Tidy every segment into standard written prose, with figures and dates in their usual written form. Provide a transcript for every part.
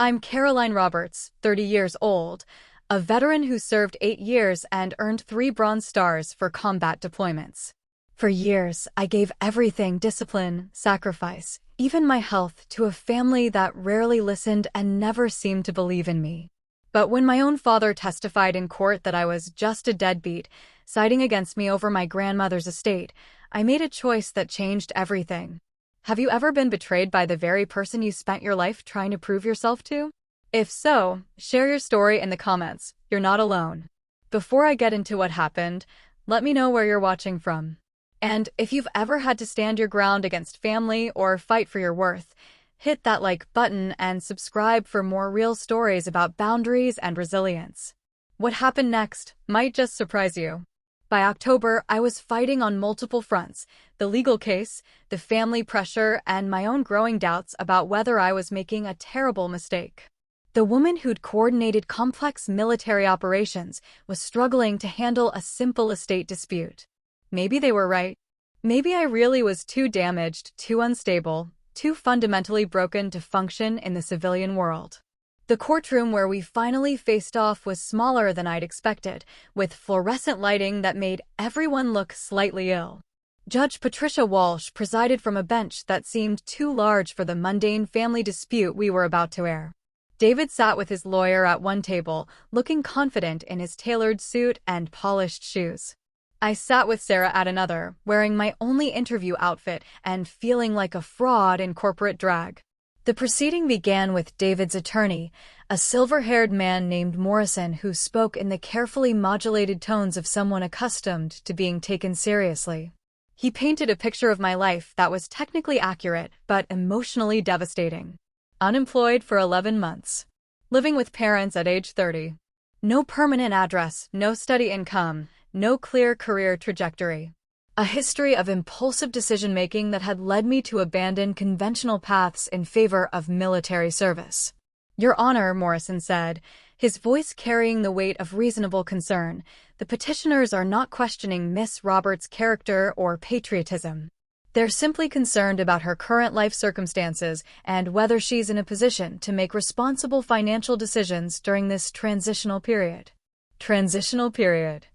I'm Caroline Roberts, 30 years old, a veteran who served 8 years and earned 3 Bronze Stars for combat deployments. For years, I gave everything: discipline, sacrifice, even my health, to a family that rarely listened and never seemed to believe in me. But when my own father testified in court that I was just a deadbeat, siding against me over my grandmother's estate, I made a choice that changed everything. Have you ever been betrayed by the very person you spent your life trying to prove yourself to? If so, share your story in the comments. You're not alone. Before I get into what happened, let me know where you're watching from. And if you've ever had to stand your ground against family or fight for your worth, hit that like button and subscribe for more real stories about boundaries and resilience. What happened next might just surprise you. By October, I was fighting on multiple fronts: the legal case, the family pressure, and my own growing doubts about whether I was making a terrible mistake. The woman who'd coordinated complex military operations was struggling to handle a simple estate dispute. Maybe they were right. Maybe I really was too damaged, too unstable, too fundamentally broken to function in the civilian world. The courtroom where we finally faced off was smaller than I'd expected, with fluorescent lighting that made everyone look slightly ill. Judge Patricia Walsh presided from a bench that seemed too large for the mundane family dispute we were about to air. David sat with his lawyer at one table, looking confident in his tailored suit and polished shoes. I sat with Sarah at another, wearing my only interview outfit and feeling like a fraud in corporate drag. The proceeding began with David's attorney, a silver-haired man named Morrison, who spoke in the carefully modulated tones of someone accustomed to being taken seriously. He painted a picture of my life that was technically accurate but emotionally devastating. Unemployed for 11 months. Living with parents at age 30. No permanent address, no steady income, no clear career trajectory. A history of impulsive decision-making that had led me to abandon conventional paths in favor of military service. "Your Honor," Morrison said, his voice carrying the weight of reasonable concern, "the petitioners are not questioning Miss Roberts' character or patriotism. They're simply concerned about her current life circumstances and whether she's in a position to make responsible financial decisions during this transitional period." Transitional period.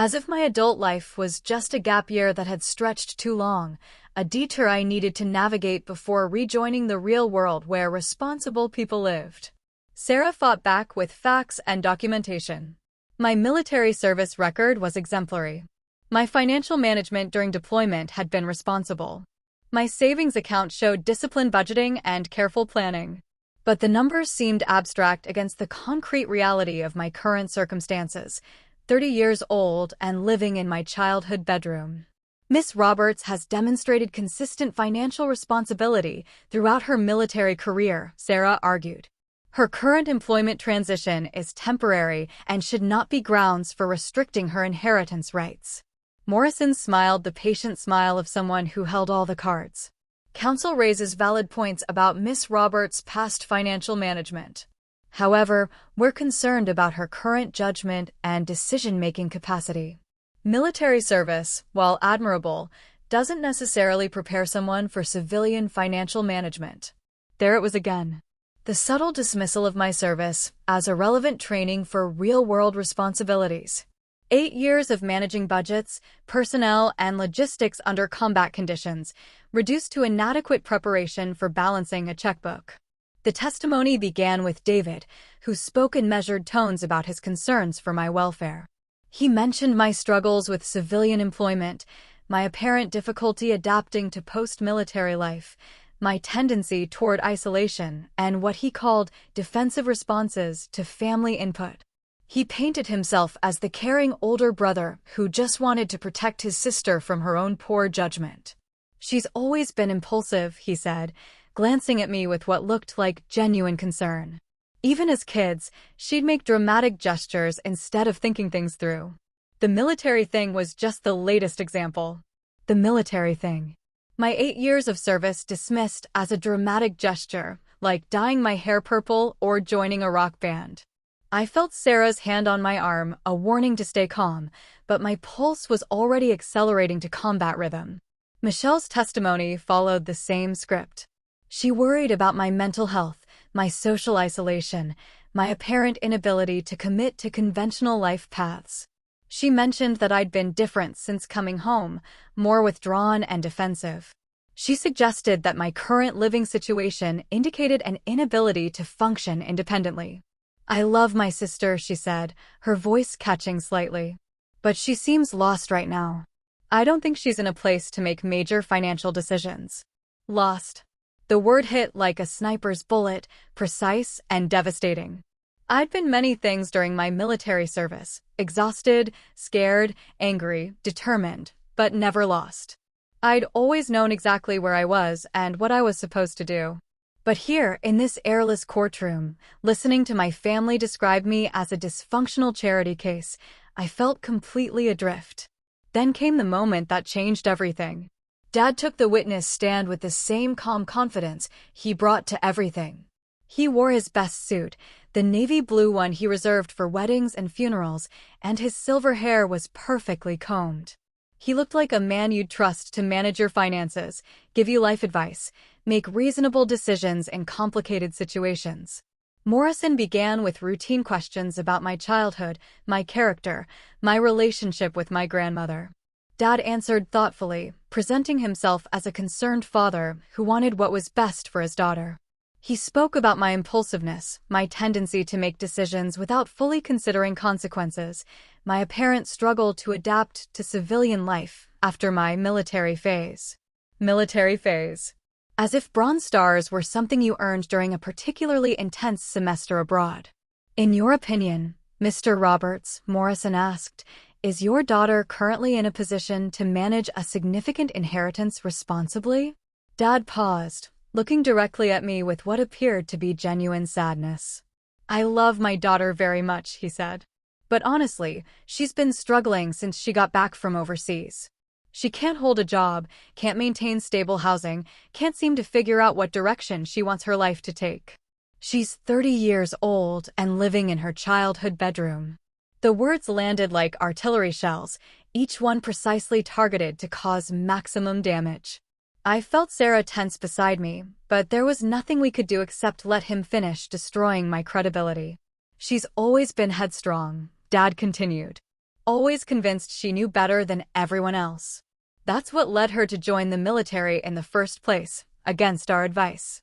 As if my adult life was just a gap year that had stretched too long, a detour I needed to navigate before rejoining the real world where responsible people lived. Sarah fought back with facts and documentation. My military service record was exemplary. My financial management during deployment had been responsible. My savings account showed disciplined budgeting and careful planning. But the numbers seemed abstract against the concrete reality of my current circumstances. 30 years old and living in my childhood bedroom. Miss Roberts has demonstrated consistent financial responsibility throughout her military career, Sarah argued. Her current employment transition is temporary and should not be grounds for restricting her inheritance rights. Morrison smiled the patient smile of someone who held all the cards. Counsel raises valid points about Miss Roberts' past financial management. However, we're concerned about her current judgment and decision-making capacity. Military service, while admirable, doesn't necessarily prepare someone for civilian financial management. There it was again. The subtle dismissal of my service as irrelevant training for real-world responsibilities. 8 years of managing budgets, personnel, and logistics under combat conditions, reduced to inadequate preparation for balancing a checkbook. The testimony began with David, who spoke in measured tones about his concerns for my welfare. He mentioned my struggles with civilian employment, my apparent difficulty adapting to post-military life, my tendency toward isolation, and what he called defensive responses to family input. He painted himself as the caring older brother who just wanted to protect his sister from her own poor judgment. "She's always been impulsive," he said, glancing at me with what looked like genuine concern. "Even as kids, she'd make dramatic gestures instead of thinking things through." The military thing was just the latest example. The military thing. My 8 years of service dismissed as a dramatic gesture, like dyeing my hair purple or joining a rock band. I felt Sarah's hand on my arm, a warning to stay calm, but my pulse was already accelerating to combat rhythm. Michelle's testimony followed the same script. She worried about my mental health, my social isolation, my apparent inability to commit to conventional life paths. She mentioned that I'd been different since coming home, more withdrawn and defensive. She suggested that my current living situation indicated an inability to function independently. "I love my sister," she said, her voice catching slightly. "But she seems lost right now. I don't think she's in a place to make major financial decisions." Lost. The word hit like a sniper's bullet, precise and devastating. I'd been many things during my military service: exhausted, scared, angry, determined, but never lost. I'd always known exactly where I was and what I was supposed to do. But here, in this airless courtroom, listening to my family describe me as a dysfunctional charity case, I felt completely adrift. Then came the moment that changed everything. Dad took the witness stand with the same calm confidence he brought to everything. He wore his best suit, the navy blue one he reserved for weddings and funerals, and his silver hair was perfectly combed. He looked like a man you'd trust to manage your finances, give you life advice, make reasonable decisions in complicated situations. Morrison began with routine questions about my childhood, my character, my relationship with my grandmother. Dad answered thoughtfully, presenting himself as a concerned father who wanted what was best for his daughter. He spoke about my impulsiveness, my tendency to make decisions without fully considering consequences, my apparent struggle to adapt to civilian life after my military phase. Military phase. As if Bronze Stars were something you earned during a particularly intense semester abroad. "In your opinion, Mr. Roberts," Morrison asked, "is your daughter currently in a position to manage a significant inheritance responsibly?" Dad paused, looking directly at me with what appeared to be genuine sadness. "I love my daughter very much," he said. "But honestly, she's been struggling since she got back from overseas. She can't hold a job, can't maintain stable housing, can't seem to figure out what direction she wants her life to take. She's 30 years old and living in her childhood bedroom." The words landed like artillery shells, each one precisely targeted to cause maximum damage. I felt Sarah tense beside me, but there was nothing we could do except let him finish destroying my credibility. "She's always been headstrong," Dad continued. "Always convinced she knew better than everyone else. That's what led her to join the military in the first place, against our advice.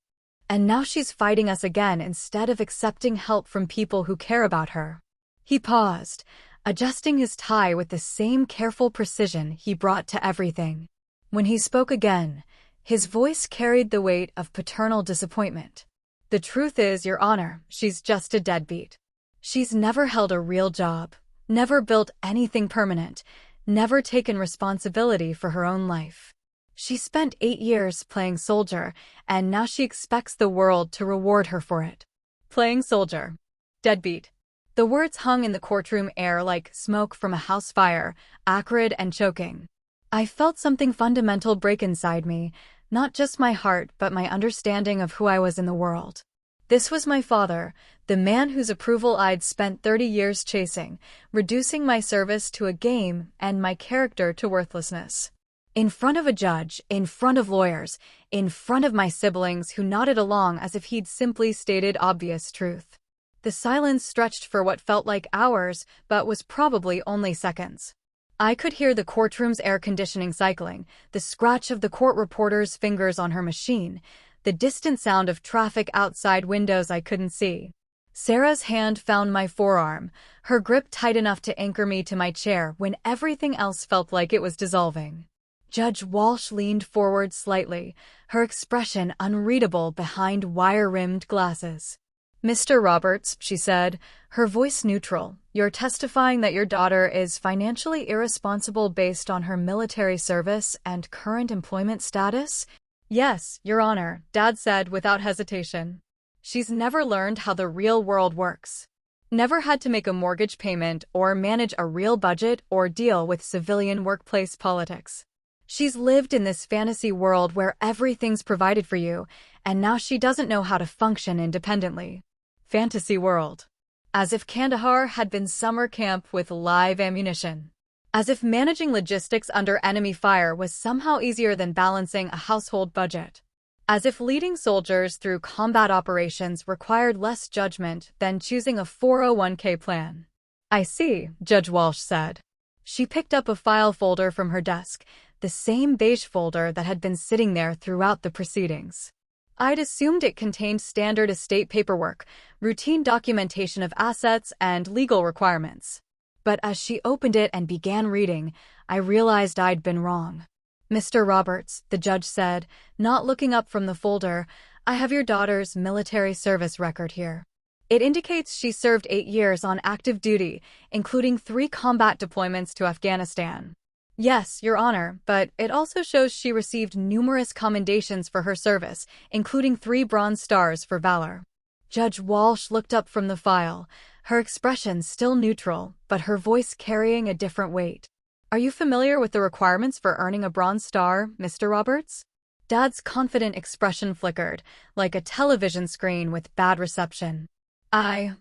And now she's fighting us again instead of accepting help from people who care about her." He paused, adjusting his tie with the same careful precision he brought to everything. When he spoke again, his voice carried the weight of paternal disappointment. "The truth is, Your Honor, she's just a deadbeat. She's never held a real job, never built anything permanent, never taken responsibility for her own life. She spent 8 years playing soldier, and now she expects the world to reward her for it." Playing soldier. Deadbeat. The words hung in the courtroom air like smoke from a house fire, acrid and choking. I felt something fundamental break inside me, not just my heart but my understanding of who I was in the world. This was my father, the man whose approval I'd spent 30 years chasing, reducing my service to a game and my character to worthlessness. In front of a judge, in front of lawyers, in front of my siblings who nodded along as if he'd simply stated obvious truth. The silence stretched for what felt like hours, but was probably only seconds. I could hear the courtroom's air conditioning cycling, the scratch of the court reporter's fingers on her machine, the distant sound of traffic outside windows I couldn't see. Sarah's hand found my forearm, her grip tight enough to anchor me to my chair when everything else felt like it was dissolving. Judge Walsh leaned forward slightly, her expression unreadable behind wire-rimmed glasses. "Mr. Roberts," she said, her voice neutral, "you're testifying that your daughter is financially irresponsible based on her military service and current employment status?" "Yes, Your Honor," Dad said without hesitation. "She's never learned how the real world works. Never had to make a mortgage payment or manage a real budget or deal with civilian workplace politics. She's lived in this fantasy world where everything's provided for you, and now she doesn't know how to function independently." Fantasy world. As if Kandahar had been summer camp with live ammunition. As if managing logistics under enemy fire was somehow easier than balancing a household budget. As if leading soldiers through combat operations required less judgment than choosing a 401k plan. I see, Judge Walsh said. She picked up a file folder from her desk, the same beige folder that had been sitting there throughout the proceedings. I'd assumed it contained standard estate paperwork, routine documentation of assets, and legal requirements. But as she opened it and began reading, I realized I'd been wrong. Mr. Roberts, the judge said, not looking up from the folder, I have your daughter's military service record here. It indicates she served 8 years on active duty, including 3 combat deployments to Afghanistan. Yes, Your Honor, but it also shows she received numerous commendations for her service, including 3 Bronze Stars for valor. Judge Walsh looked up from the file, her expression still neutral, but her voice carrying a different weight. Are you familiar with the requirements for earning a Bronze Star, Mr. Roberts? Dad's confident expression flickered, like a television screen with bad reception. I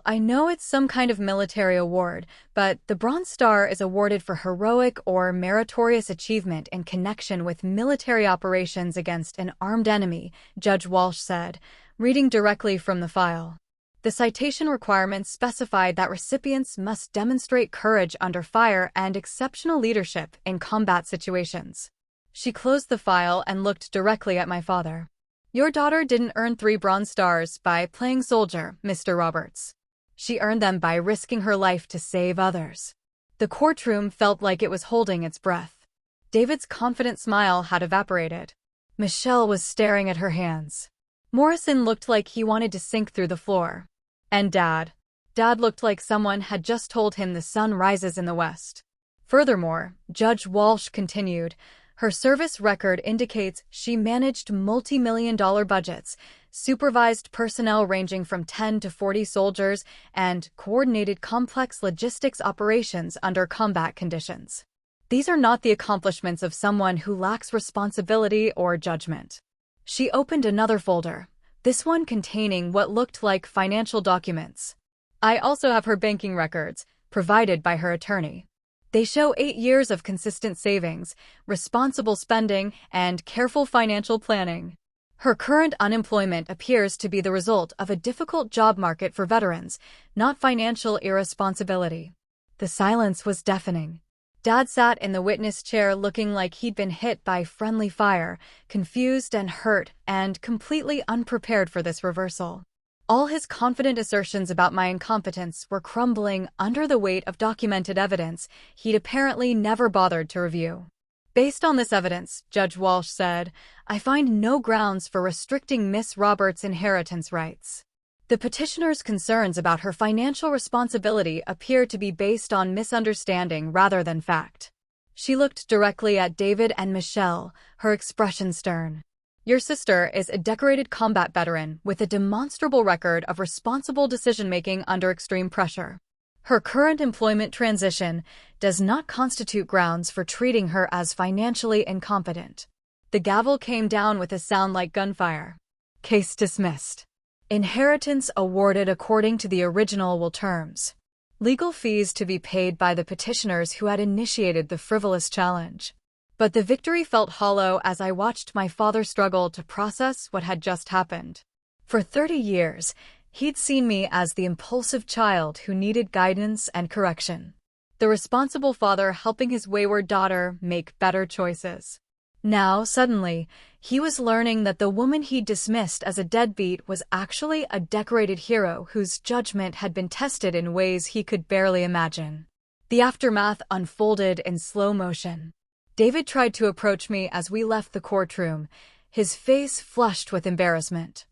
know it's some kind of military award, but the Bronze Star is awarded for heroic or meritorious achievement in connection with military operations against an armed enemy, Judge Walsh said, reading directly from the file. The citation requirements specified that recipients must demonstrate courage under fire and exceptional leadership in combat situations. She closed the file and looked directly at my father. Your daughter didn't earn 3 Bronze Stars by playing soldier, Mr. Roberts. She earned them by risking her life to save others. The courtroom felt like it was holding its breath. David's confident smile had evaporated. Michelle was staring at her hands. Morrison looked like he wanted to sink through the floor. And Dad looked like someone had just told him the sun rises in the west. Furthermore, Judge Walsh continued, her service record indicates she managed multi-million-dollar budgets, supervised personnel ranging from 10 to 40 soldiers, and coordinated complex logistics operations under combat conditions. These are not the accomplishments of someone who lacks responsibility or judgment. She opened another folder, this one containing what looked like financial documents. I also have her banking records, provided by her attorney. They show 8 years of consistent savings, responsible spending, and careful financial planning. Her current unemployment appears to be the result of a difficult job market for veterans, not financial irresponsibility. The silence was deafening. Dad sat in the witness chair looking like he'd been hit by friendly fire, confused and hurt, and completely unprepared for this reversal. All his confident assertions about my incompetence were crumbling under the weight of documented evidence he'd apparently never bothered to review. Based on this evidence, Judge Walsh said, I find no grounds for restricting Miss Roberts' inheritance rights. The petitioner's concerns about her financial responsibility appear to be based on misunderstanding rather than fact. She looked directly at David and Michelle, her expression stern. Your sister is a decorated combat veteran with a demonstrable record of responsible decision-making under extreme pressure. Her current employment transition does not constitute grounds for treating her as financially incompetent. The gavel came down with a sound like gunfire. Case dismissed. Inheritance awarded according to the original will terms. Legal fees to be paid by the petitioners who had initiated the frivolous challenge. But the victory felt hollow as I watched my father struggle to process what had just happened. For 30 years, he'd seen me as the impulsive child who needed guidance and correction. The responsible father helping his wayward daughter make better choices. Now, suddenly, he was learning that the woman he'd dismissed as a deadbeat was actually a decorated hero whose judgment had been tested in ways he could barely imagine. The aftermath unfolded in slow motion. David tried to approach me as we left the courtroom, his face flushed with embarrassment.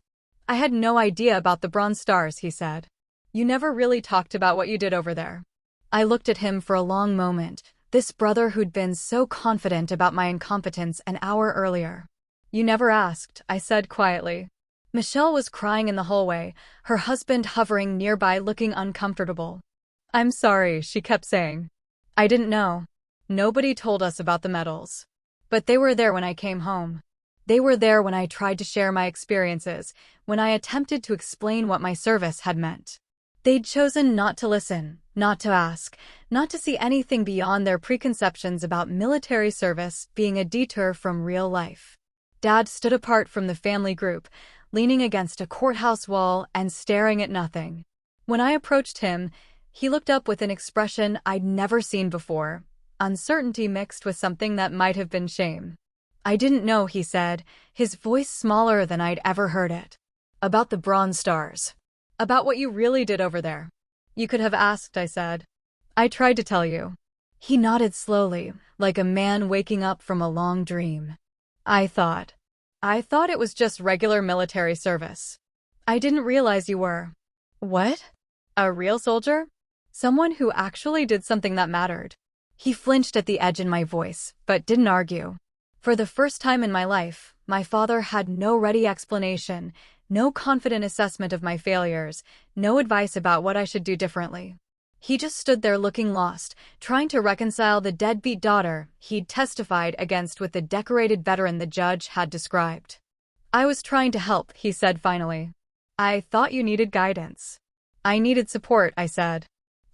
I had no idea about the Bronze Stars, he said. You never really talked about what you did over there. I looked at him for a long moment, this brother who'd been so confident about my incompetence an hour earlier. You never asked, I said quietly. Michelle was crying in the hallway, her husband hovering nearby looking uncomfortable. I'm sorry, she kept saying. I didn't know. Nobody told us about the medals. But they were there when I came home. They were there when I tried to share my experiences, when I attempted to explain what my service had meant. They'd chosen not to listen, not to ask, not to see anything beyond their preconceptions about military service being a detour from real life. Dad stood apart from the family group, leaning against a courthouse wall and staring at nothing. When I approached him, he looked up with an expression I'd never seen before, uncertainty mixed with something that might have been shame. "I didn't know," he said, his voice smaller than I'd ever heard it. "About the Bronze Stars. About what you really did over there." "You could have asked," I said. "I tried to tell you." He nodded slowly, like a man waking up from a long dream. I thought it was just regular military service. I didn't realize you were." "What? A real soldier? Someone who actually did something that mattered?" He flinched at the edge in my voice, but didn't argue. For the first time in my life, my father had no ready explanation, no confident assessment of my failures, no advice about what I should do differently. He just stood there looking lost, trying to reconcile the deadbeat daughter he'd testified against with the decorated veteran the judge had described. "I was trying to help," he said finally. "I thought you needed guidance." "I needed support," I said.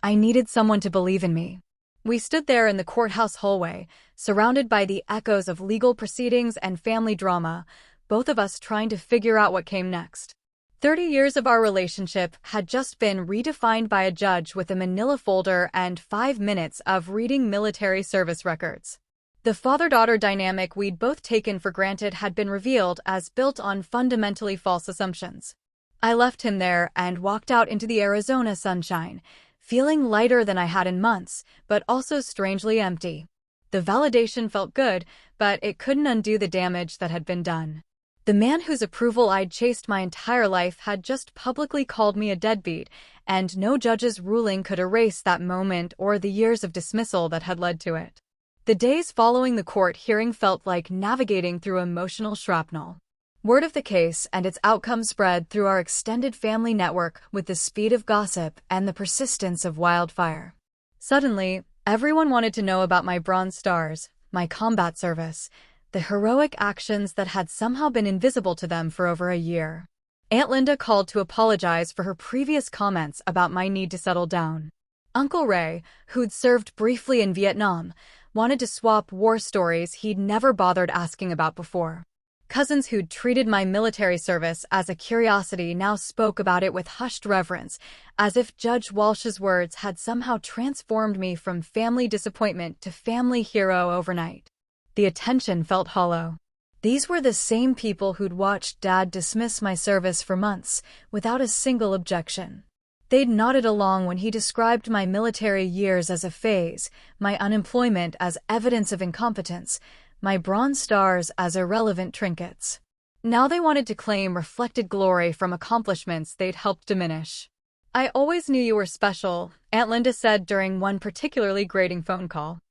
"I needed someone to believe in me." We stood there in the courthouse hallway, surrounded by the echoes of legal proceedings and family drama, both of us trying to figure out what came next. 30 years of our relationship had just been redefined by a judge with a manila folder and 5 minutes of reading military service records. The father-daughter dynamic we'd both taken for granted had been revealed as built on fundamentally false assumptions. I left him there and walked out into the Arizona sunshine, feeling lighter than I had in months, but also strangely empty. The validation felt good, but it couldn't undo the damage that had been done. The man whose approval I'd chased my entire life had just publicly called me a deadbeat, and no judge's ruling could erase that moment or the years of dismissal that had led to it. The days following the court hearing felt like navigating through emotional shrapnel. Word of the case and its outcome spread through our extended family network with the speed of gossip and the persistence of wildfire. Suddenly, everyone wanted to know about my Bronze Stars, my combat service, the heroic actions that had somehow been invisible to them for over a year. Aunt Linda called to apologize for her previous comments about my need to settle down. Uncle Ray, who'd served briefly in Vietnam, wanted to swap war stories he'd never bothered asking about before. Cousins who'd treated my military service as a curiosity now spoke about it with hushed reverence, as if Judge Walsh's words had somehow transformed me from family disappointment to family hero overnight. The attention felt hollow. These were the same people who'd watched Dad dismiss my service for months, without a single objection. They'd nodded along when he described my military years as a phase, my unemployment as evidence of incompetence, my Bronze Stars as irrelevant trinkets. Now they wanted to claim reflected glory from accomplishments they'd helped diminish. "I always knew you were special," Aunt Linda said during one particularly grating phone call.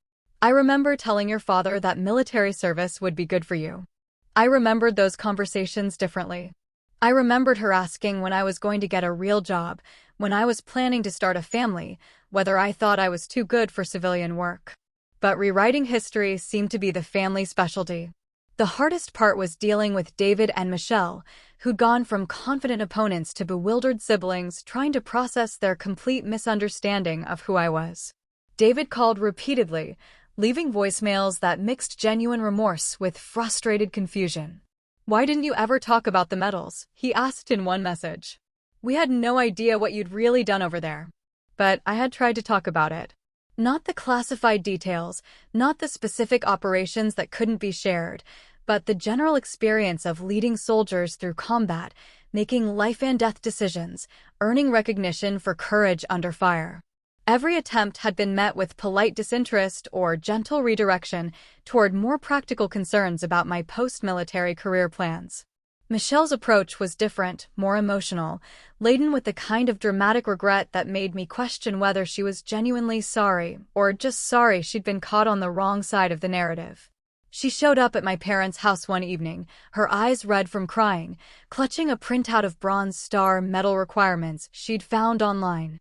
"I remember telling your father that military service would be good for you." I remembered those conversations differently. I remembered her asking when I was going to get a real job, when I was planning to start a family, whether I thought I was too good for civilian work. But rewriting history seemed to be the family specialty. The hardest part was dealing with David and Michelle, who'd gone from confident opponents to bewildered siblings trying to process their complete misunderstanding of who I was. David called repeatedly, leaving voicemails that mixed genuine remorse with frustrated confusion. "Why didn't you ever talk about the medals?" he asked in one message. "We had no idea what you'd really done over there." But I had tried to talk about it. Not the classified details, not the specific operations that couldn't be shared, but the general experience of leading soldiers through combat, making life-and-death decisions, earning recognition for courage under fire. Every attempt had been met with polite disinterest or gentle redirection toward more practical concerns about my post-military career plans. Michelle's approach was different, more emotional, laden with the kind of dramatic regret that made me question whether she was genuinely sorry or just sorry she'd been caught on the wrong side of the narrative. She showed up at my parents' house one evening, her eyes red from crying, clutching a printout of Bronze Star medal requirements she'd found online.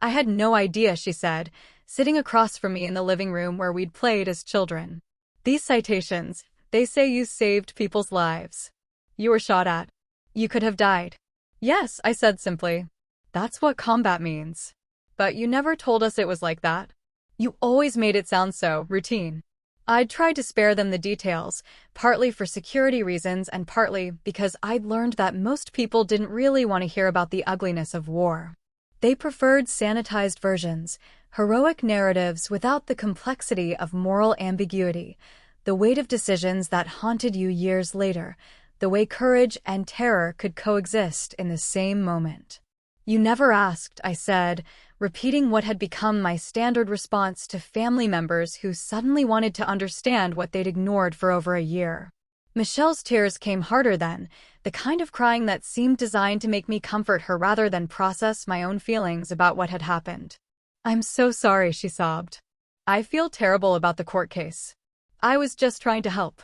"I had no idea," she said, sitting across from me in the living room where we'd played as children. "These citations, they say you saved people's lives. You were shot at. You could have died." "Yes," I said simply. "That's what combat means. But you never told us it was like that. You always made it sound so routine." I'd tried to spare them the details, partly for security reasons and partly because I'd learned that most people didn't really want to hear about the ugliness of war. They preferred sanitized versions, heroic narratives without the complexity of moral ambiguity, the weight of decisions that haunted you years later, the way courage and terror could coexist in the same moment. "You never asked," I said, repeating what had become my standard response to family members who suddenly wanted to understand what they'd ignored for over a year. Michelle's tears came harder then, the kind of crying that seemed designed to make me comfort her rather than process my own feelings about what had happened. "I'm so sorry," she sobbed. "I feel terrible about the court case. I was just trying to help."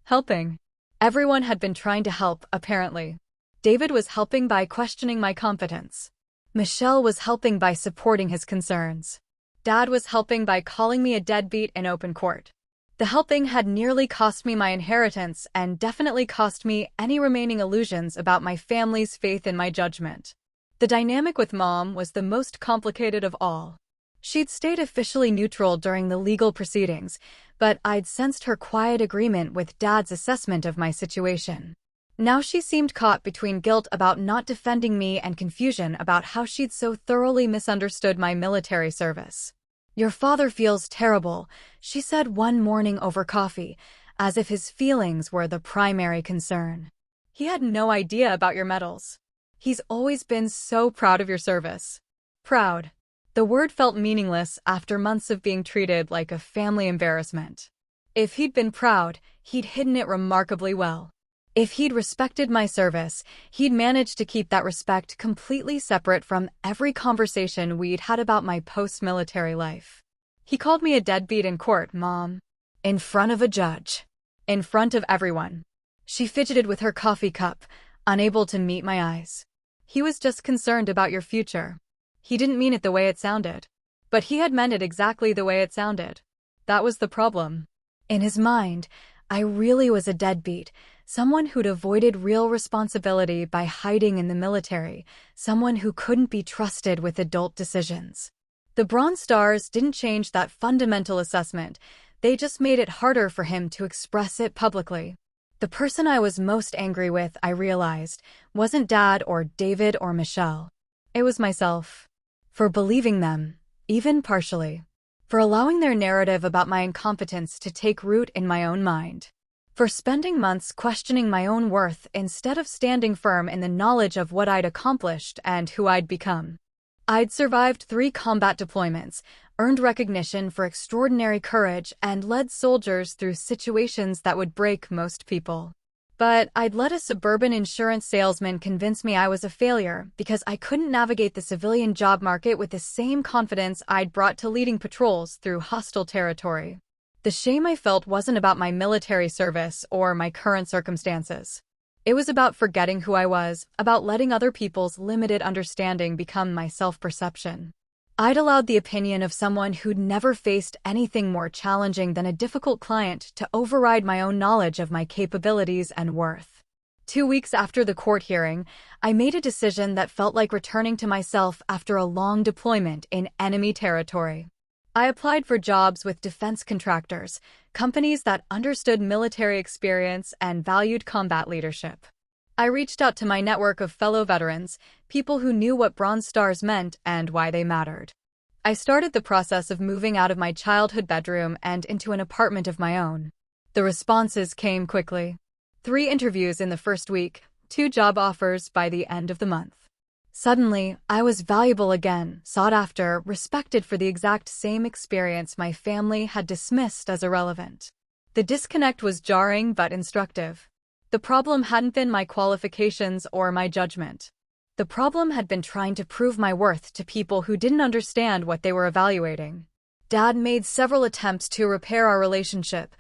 Helping. Everyone had been trying to help, apparently. David was helping by questioning my competence. Michelle was helping by supporting his concerns. Dad was helping by calling me a deadbeat in open court. The helping had nearly cost me my inheritance and definitely cost me any remaining illusions about my family's faith in my judgment. The dynamic with Mom was the most complicated of all. She'd stayed officially neutral during the legal proceedings, but I'd sensed her quiet agreement with Dad's assessment of my situation. Now she seemed caught between guilt about not defending me and confusion about how she'd so thoroughly misunderstood my military service. "Your father feels terrible," she said one morning over coffee, as if his feelings were the primary concern. "He had no idea about your medals. He's always been so proud of your service." Proud. The word felt meaningless after months of being treated like a family embarrassment. If he'd been proud, he'd hidden it remarkably well. If he'd respected my service, he'd managed to keep that respect completely separate from every conversation we'd had about my post-military life. He called me a deadbeat in court, Mom. In front of a judge. In front of everyone. She fidgeted with her coffee cup, unable to meet my eyes. "He was just concerned about your future. He didn't mean it the way it sounded. But he had meant it exactly the way it sounded. That was the problem." In his mind, I really was a deadbeat, someone who'd avoided real responsibility by hiding in the military, someone who couldn't be trusted with adult decisions. The Bronze Stars didn't change that fundamental assessment, they just made it harder for him to express it publicly. The person I was most angry with, I realized, wasn't Dad or David or Michelle. It was myself. For believing them, even partially. For allowing their narrative about my incompetence to take root in my own mind. For spending months questioning my own worth instead of standing firm in the knowledge of what I'd accomplished and who I'd become. I'd survived 3 combat deployments, earned recognition for extraordinary courage, and led soldiers through situations that would break most people. But I'd let a suburban insurance salesman convince me I was a failure because I couldn't navigate the civilian job market with the same confidence I'd brought to leading patrols through hostile territory. The shame I felt wasn't about my military service or my current circumstances. It was about forgetting who I was, about letting other people's limited understanding become my self-perception. I'd allowed the opinion of someone who'd never faced anything more challenging than a difficult client to override my own knowledge of my capabilities and worth. 2 weeks after the court hearing, I made a decision that felt like returning to myself after a long deployment in enemy territory. I applied for jobs with defense contractors, companies that understood military experience and valued combat leadership. I reached out to my network of fellow veterans, people who knew what Bronze Stars meant and why they mattered. I started the process of moving out of my childhood bedroom and into an apartment of my own. The responses came quickly. 3 interviews in the first week, 2 job offers by the end of the month. Suddenly, I was valuable again, sought after, respected for the exact same experience my family had dismissed as irrelevant. The disconnect was jarring but instructive. The problem hadn't been my qualifications or my judgment. The problem had been trying to prove my worth to people who didn't understand what they were evaluating. Dad made several attempts to repair our relationship,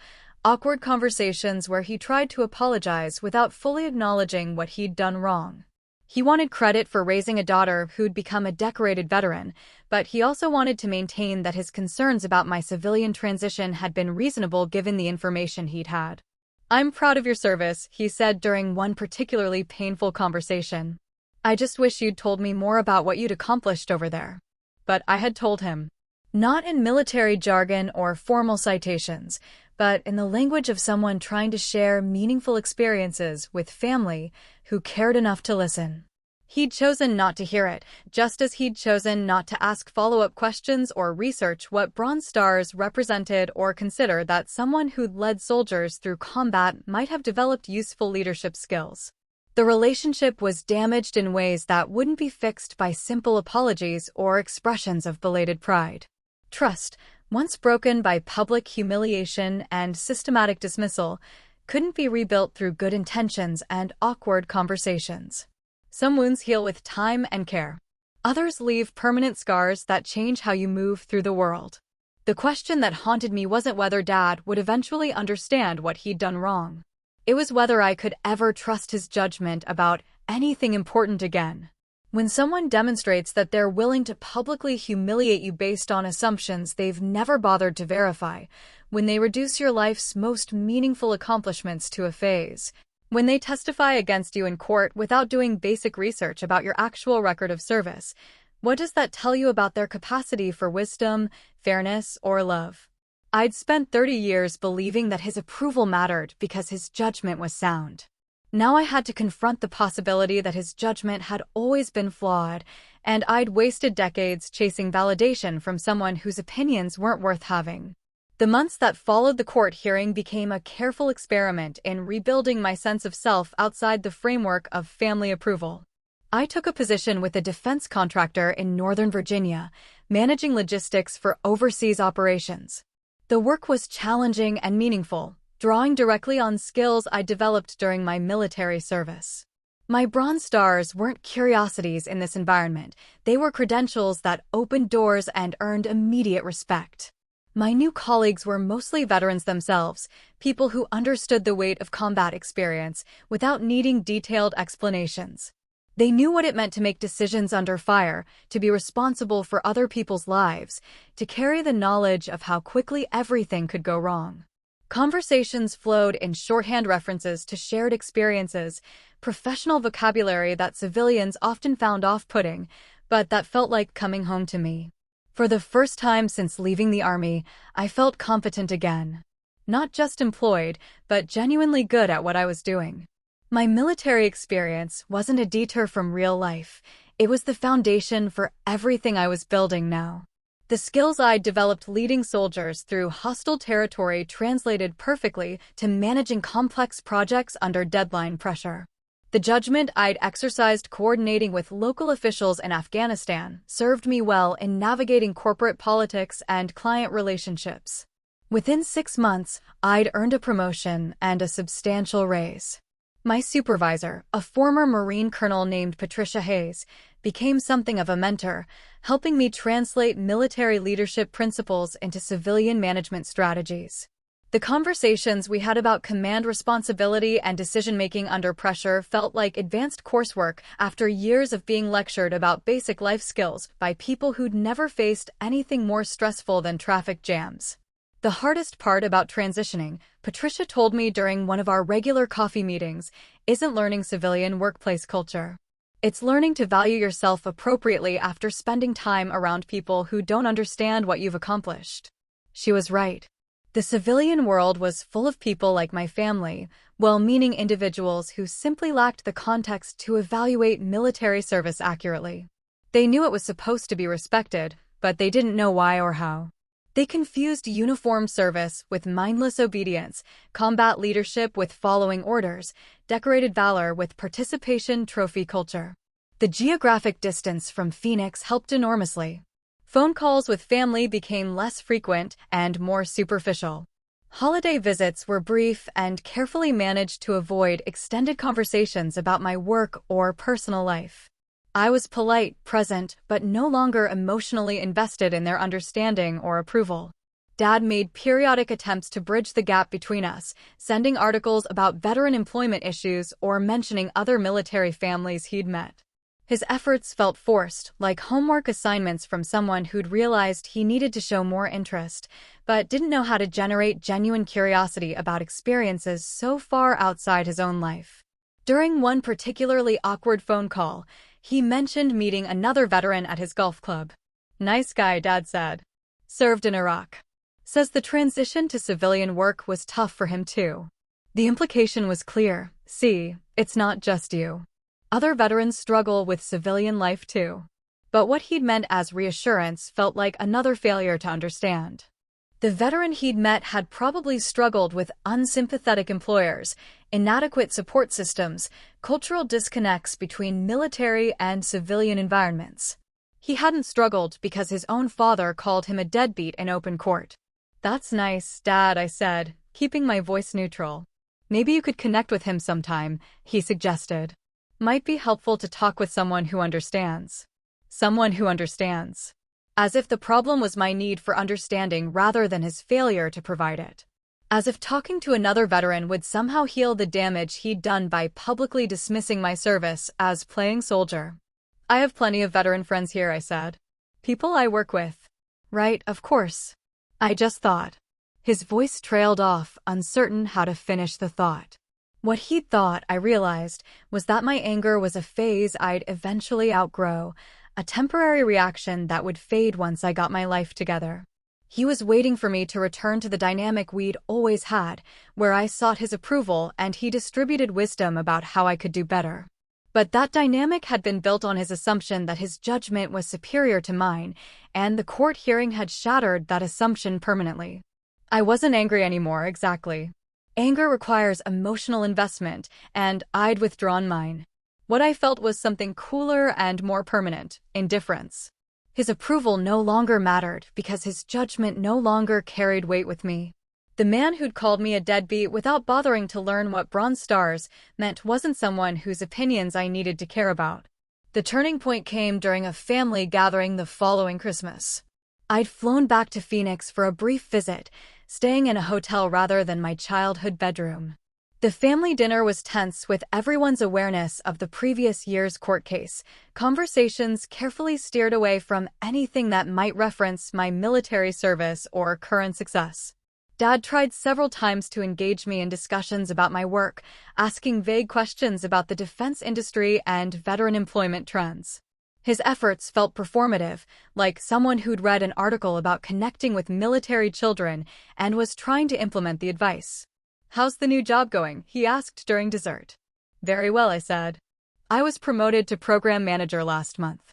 awkward conversations where he tried to apologize without fully acknowledging what he'd done wrong. He wanted credit for raising a daughter who'd become a decorated veteran, but he also wanted to maintain that his concerns about my civilian transition had been reasonable given the information he'd had. "I'm proud of your service," he said during one particularly painful conversation. "I just wish you'd told me more about what you'd accomplished over there." But I had told him. Not in military jargon or formal citations, but in the language of someone trying to share meaningful experiences with family who cared enough to listen. He'd chosen not to hear it, just as he'd chosen not to ask follow-up questions or research what Bronze Stars represented or consider that someone who'd led soldiers through combat might have developed useful leadership skills. The relationship was damaged in ways that wouldn't be fixed by simple apologies or expressions of belated pride. Trust, once broken by public humiliation and systematic dismissal, couldn't be rebuilt through good intentions and awkward conversations. Some wounds heal with time and care. Others leave permanent scars that change how you move through the world. The question that haunted me wasn't whether Dad would eventually understand what he'd done wrong. It was whether I could ever trust his judgment about anything important again. When someone demonstrates that they're willing to publicly humiliate you based on assumptions they've never bothered to verify, when they reduce your life's most meaningful accomplishments to a phase, when they testify against you in court without doing basic research about your actual record of service, what does that tell you about their capacity for wisdom, fairness, or love? I'd spent 30 years believing that his approval mattered because his judgment was sound. Now I had to confront the possibility that his judgment had always been flawed, and I'd wasted decades chasing validation from someone whose opinions weren't worth having. The months that followed the court hearing became a careful experiment in rebuilding my sense of self outside the framework of family approval. I took a position with a defense contractor in Northern Virginia, managing logistics for overseas operations. The work was challenging and meaningful, drawing directly on skills I developed during my military service. My Bronze Stars weren't curiosities in this environment, they were credentials that opened doors and earned immediate respect. My new colleagues were mostly veterans themselves, people who understood the weight of combat experience without needing detailed explanations. They knew what it meant to make decisions under fire, to be responsible for other people's lives, to carry the knowledge of how quickly everything could go wrong. Conversations flowed in shorthand references to shared experiences, professional vocabulary that civilians often found off-putting, but that felt like coming home to me. For the first time since leaving the Army, I felt competent again. Not just employed, but genuinely good at what I was doing. My military experience wasn't a detour from real life. It was the foundation for everything I was building now. The skills I'd developed leading soldiers through hostile territory translated perfectly to managing complex projects under deadline pressure. The judgment I'd exercised coordinating with local officials in Afghanistan served me well in navigating corporate politics and client relationships. Within 6 months, I'd earned a promotion and a substantial raise. My supervisor, a former Marine colonel named Patricia Hayes, became something of a mentor, helping me translate military leadership principles into civilian management strategies. The conversations we had about command responsibility and decision-making under pressure felt like advanced coursework after years of being lectured about basic life skills by people who'd never faced anything more stressful than traffic jams. The hardest part about transitioning, Patricia told me during one of our regular coffee meetings, isn't learning civilian workplace culture. It's learning to value yourself appropriately after spending time around people who don't understand what you've accomplished. She was right. The civilian world was full of people like my family, well-meaning individuals who simply lacked the context to evaluate military service accurately. They knew it was supposed to be respected, but they didn't know why or how. They confused uniformed service with mindless obedience, combat leadership with following orders, decorated valor with participation trophy culture. The geographic distance from Phoenix helped enormously. Phone calls with family became less frequent and more superficial. Holiday visits were brief and carefully managed to avoid extended conversations about my work or personal life. I was polite, present, but no longer emotionally invested in their understanding or approval. Dad made periodic attempts to bridge the gap between us, sending articles about veteran employment issues or mentioning other military families he'd met. His efforts felt forced, like homework assignments from someone who'd realized he needed to show more interest, but didn't know how to generate genuine curiosity about experiences so far outside his own life. During one particularly awkward phone call, he mentioned meeting another veteran at his golf club. "Nice guy," Dad said. "Served in Iraq." Says the transition to civilian work was tough for him too. The implication was clear. See, it's not just you. Other veterans struggle with civilian life too. But what he'd meant as reassurance felt like another failure to understand. The veteran he'd met had probably struggled with unsympathetic employers, inadequate support systems, cultural disconnects between military and civilian environments. He hadn't struggled because his own father called him a deadbeat in open court. "That's nice, Dad," I said, keeping my voice neutral. "Maybe you could connect with him sometime," he suggested. "Might be helpful to talk with someone who understands." Someone who understands. As if the problem was my need for understanding rather than his failure to provide it. As if talking to another veteran would somehow heal the damage he'd done by publicly dismissing my service as playing soldier. "I have plenty of veteran friends here," I said. "People I work with." "Right, of course." I just thought. His voice trailed off, uncertain how to finish the thought. What he'd thought, I realized, was that my anger was a phase I'd eventually outgrow, a temporary reaction that would fade once I got my life together. He was waiting for me to return to the dynamic we'd always had, where I sought his approval and he distributed wisdom about how I could do better. But that dynamic had been built on his assumption that his judgment was superior to mine, and the court hearing had shattered that assumption permanently. I wasn't angry anymore, exactly. Anger requires emotional investment, and I'd withdrawn mine. What I felt was something cooler and more permanent: indifference. His approval no longer mattered because his judgment no longer carried weight with me. The man who'd called me a deadbeat without bothering to learn what Bronze Stars meant wasn't someone whose opinions I needed to care about. The turning point came during a family gathering the following Christmas. I'd flown back to Phoenix for a brief visit, staying in a hotel rather than my childhood bedroom. The family dinner was tense with everyone's awareness of the previous year's court case, conversations carefully steered away from anything that might reference my military service or current success. Dad tried several times to engage me in discussions about my work, asking vague questions about the defense industry and veteran employment trends. His efforts felt performative, like someone who'd read an article about connecting with military children and was trying to implement the advice. "How's the new job going?" he asked during dessert. "Very well," I said. "I was promoted to program manager last month."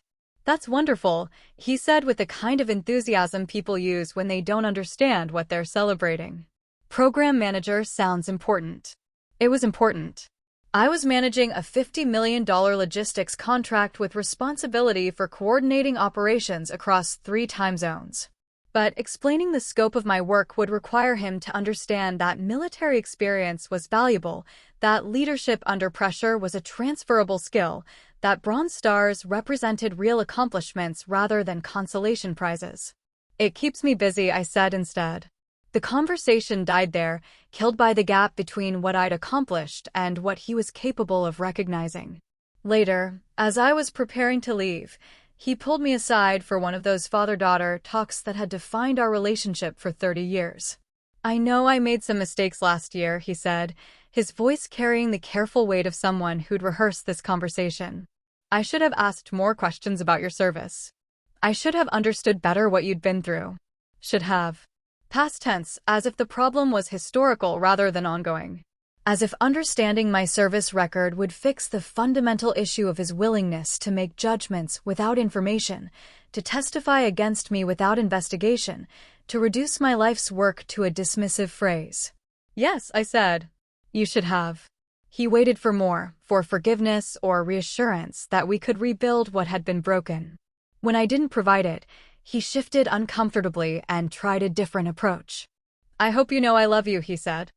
"That's wonderful," he said with the kind of enthusiasm people use when they don't understand what they're celebrating. Program manager sounds important. It was important. I was managing a $50 million logistics contract with responsibility for coordinating operations across 3 time zones. But explaining the scope of my work would require him to understand that military experience was valuable, that leadership under pressure was a transferable skill, that Bronze Stars represented real accomplishments rather than consolation prizes. "It keeps me busy," I said instead. The conversation died there, killed by the gap between what I'd accomplished and what he was capable of recognizing. Later, as I was preparing to leave, he pulled me aside for one of those father-daughter talks that had defined our relationship for 30 years. "I know I made some mistakes last year," he said, his voice carrying the careful weight of someone who'd rehearsed this conversation. "I should have asked more questions about your service. I should have understood better what you'd been through." Should have. Past tense, as if the problem was historical rather than ongoing. As if understanding my service record would fix the fundamental issue of his willingness to make judgments without information, to testify against me without investigation, to reduce my life's work to a dismissive phrase. "Yes," I said. "You should have." He waited for more, for forgiveness or reassurance that we could rebuild what had been broken. When I didn't provide it, he shifted uncomfortably and tried a different approach. "I hope you know I love you," he said.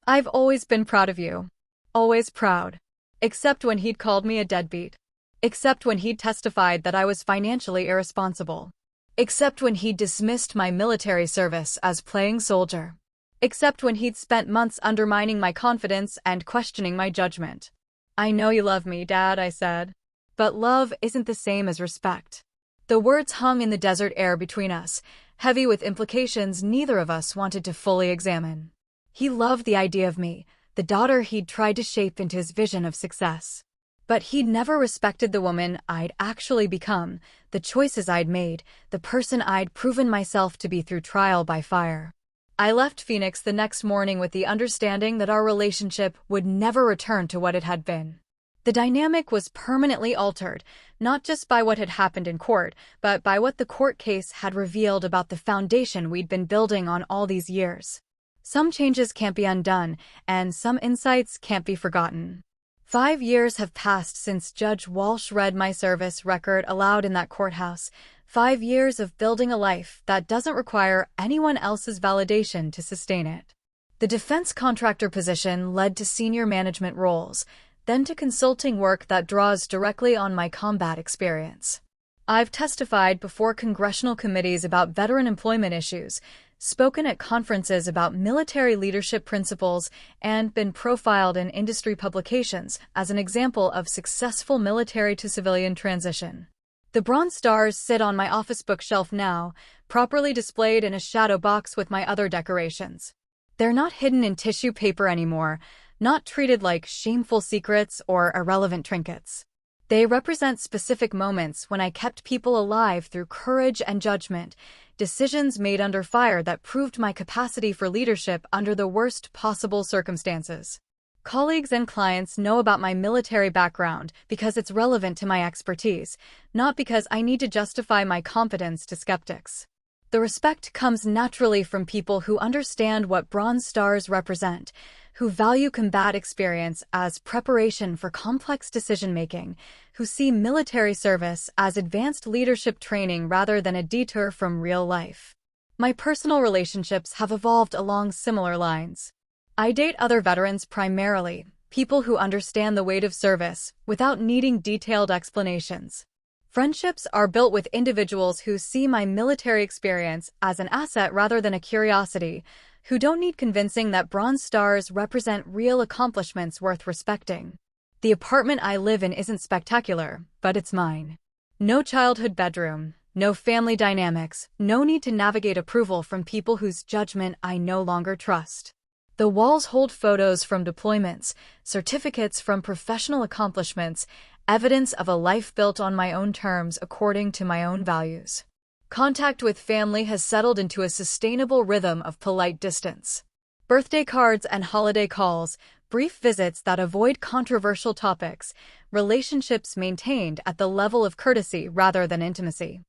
"I've always been proud of you. Always proud. Except when he'd called me a deadbeat. Except when he'd testified that I was financially irresponsible. Except when he'd dismissed my military service as playing soldier. Except when he'd spent months undermining my confidence and questioning my judgment." "I know you love me, Dad," I said. "But love isn't the same as respect." The words hung in the desert air between us, heavy with implications neither of us wanted to fully examine. He loved the idea of me, the daughter he'd tried to shape into his vision of success. But he'd never respected the woman I'd actually become, the choices I'd made, the person I'd proven myself to be through trial by fire. I left Phoenix the next morning with the understanding that our relationship would never return to what it had been. The dynamic was permanently altered, not just by what had happened in court, but by what the court case had revealed about the foundation we'd been building on all these years. Some changes can't be undone, and some insights can't be forgotten. 5 years have passed since Judge Walsh read my service record aloud in that courthouse. 5 years of building a life that doesn't require anyone else's validation to sustain it. The defense contractor position led to senior management roles, then to consulting work that draws directly on my combat experience. I've testified before congressional committees about veteran employment issues, spoken at conferences about military leadership principles, and been profiled in industry publications as an example of successful military-to-civilian transition. The Bronze Stars sit on my office bookshelf now, properly displayed in a shadow box with my other decorations. They're not hidden in tissue paper anymore, not treated like shameful secrets or irrelevant trinkets. They represent specific moments when I kept people alive through courage and judgment, decisions made under fire that proved my capacity for leadership under the worst possible circumstances. Colleagues and clients know about my military background because it's relevant to my expertise, not because I need to justify my competence to skeptics. The respect comes naturally from people who understand what Bronze Stars represent, who value combat experience as preparation for complex decision-making, who see military service as advanced leadership training rather than a detour from real life. My personal relationships have evolved along similar lines. I date other veterans primarily, people who understand the weight of service without needing detailed explanations. Friendships are built with individuals who see my military experience as an asset rather than a curiosity, who don't need convincing that Bronze Stars represent real accomplishments worth respecting. The apartment I live in isn't spectacular, but it's mine. No childhood bedroom, no family dynamics, no need to navigate approval from people whose judgment I no longer trust. The walls hold photos from deployments, certificates from professional accomplishments, evidence of a life built on my own terms according to my own values. Contact with family has settled into a sustainable rhythm of polite distance. Birthday cards and holiday calls, brief visits that avoid controversial topics, relationships maintained at the level of courtesy rather than intimacy.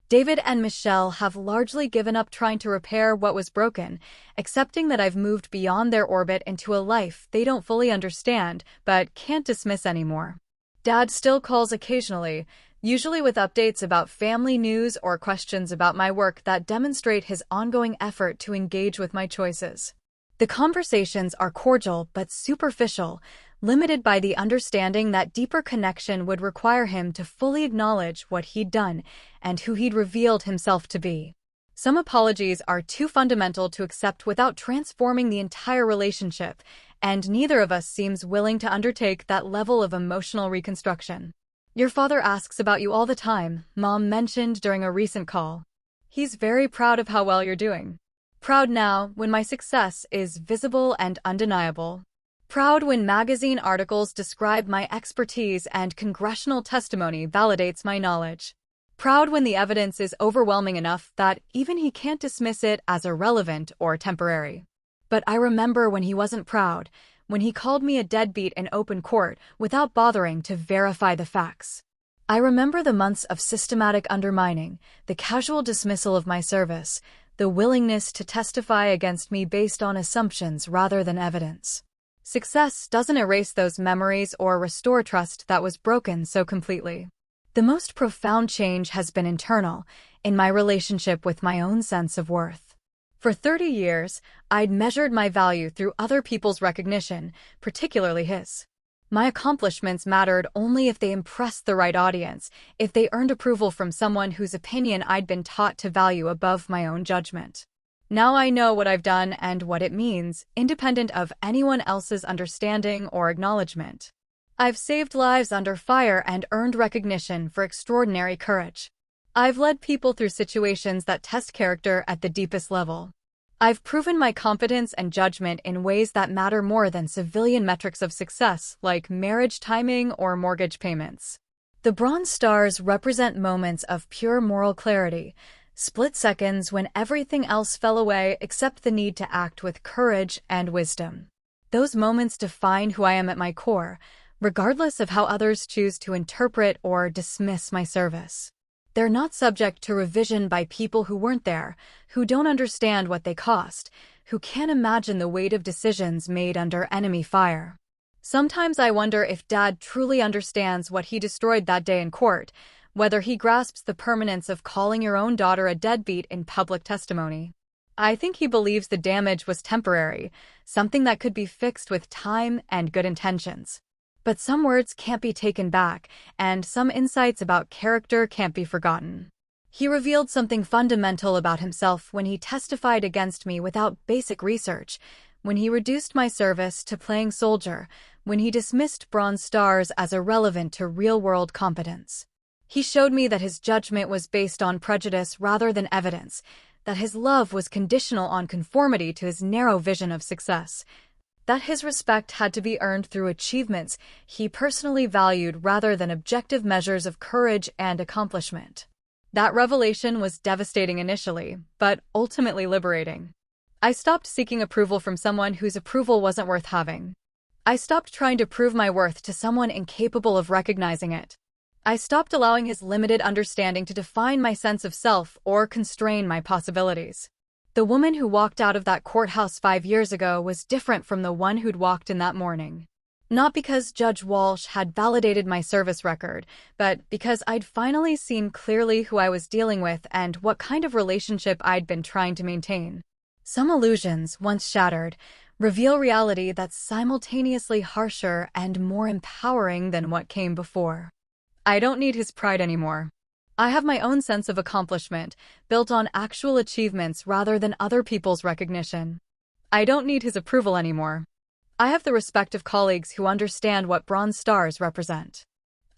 David and Michelle have largely given up trying to repair what was broken, accepting that I've moved beyond their orbit into a life they don't fully understand but can't dismiss anymore. Dad still calls occasionally, usually with updates about family news or questions about my work that demonstrate his ongoing effort to engage with my choices. The conversations are cordial but superficial, limited by the understanding that deeper connection would require him to fully acknowledge what he'd done and who he'd revealed himself to be. Some apologies are too fundamental to accept without transforming the entire relationship, and neither of us seems willing to undertake that level of emotional reconstruction. Your father asks about you all the time, Mom mentioned during a recent call. He's very proud of how well you're doing. Proud now when my success is visible and undeniable. Proud when magazine articles describe my expertise and congressional testimony validates my knowledge. Proud when the evidence is overwhelming enough that even he can't dismiss it as irrelevant or temporary. But I remember when he wasn't proud, when he called me a deadbeat in open court without bothering to verify the facts. I remember the months of systematic undermining, the casual dismissal of my service, the willingness to testify against me based on assumptions rather than evidence. Success doesn't erase those memories or restore trust that was broken so completely. The most profound change has been internal, in my relationship with my own sense of worth. For 30 years, I'd measured my value through other people's recognition, particularly his. My accomplishments mattered only if they impressed the right audience, if they earned approval from someone whose opinion I'd been taught to value above my own judgment. Now I know what I've done and what it means, independent of anyone else's understanding or acknowledgement. I've saved lives under fire and earned recognition for extraordinary courage. I've led people through situations that test character at the deepest level. I've proven my competence and judgment in ways that matter more than civilian metrics of success, like marriage timing or mortgage payments. The Bronze Stars represent moments of pure moral clarity, Split seconds when everything else fell away except the need to act with courage and wisdom. Those moments define who I am at my core, regardless of how others choose to interpret or dismiss my service. They're not subject to revision by people who weren't there, who don't understand what they cost, who can't imagine the weight of decisions made under enemy fire. Sometimes I wonder if Dad truly understands what he destroyed that day in court, whether he grasps the permanence of calling your own daughter a deadbeat in public testimony. I think he believes the damage was temporary, something that could be fixed with time and good intentions. But some words can't be taken back, and some insights about character can't be forgotten. He revealed something fundamental about himself when he testified against me without basic research, when he reduced my service to playing soldier, when he dismissed Bronze Stars as irrelevant to real-world competence. He showed me that his judgment was based on prejudice rather than evidence, that his love was conditional on conformity to his narrow vision of success, that his respect had to be earned through achievements he personally valued rather than objective measures of courage and accomplishment. That revelation was devastating initially, but ultimately liberating. I stopped seeking approval from someone whose approval wasn't worth having. I stopped trying to prove my worth to someone incapable of recognizing it. I stopped allowing his limited understanding to define my sense of self or constrain my possibilities. The woman who walked out of that courthouse 5 years ago was different from the one who'd walked in that morning. Not because Judge Walsh had validated my service record, but because I'd finally seen clearly who I was dealing with and what kind of relationship I'd been trying to maintain. Some illusions, once shattered, reveal reality that's simultaneously harsher and more empowering than what came before. I don't need his pride anymore. I have my own sense of accomplishment, built on actual achievements rather than other people's recognition. I don't need his approval anymore. I have the respect of colleagues who understand what Bronze Stars represent.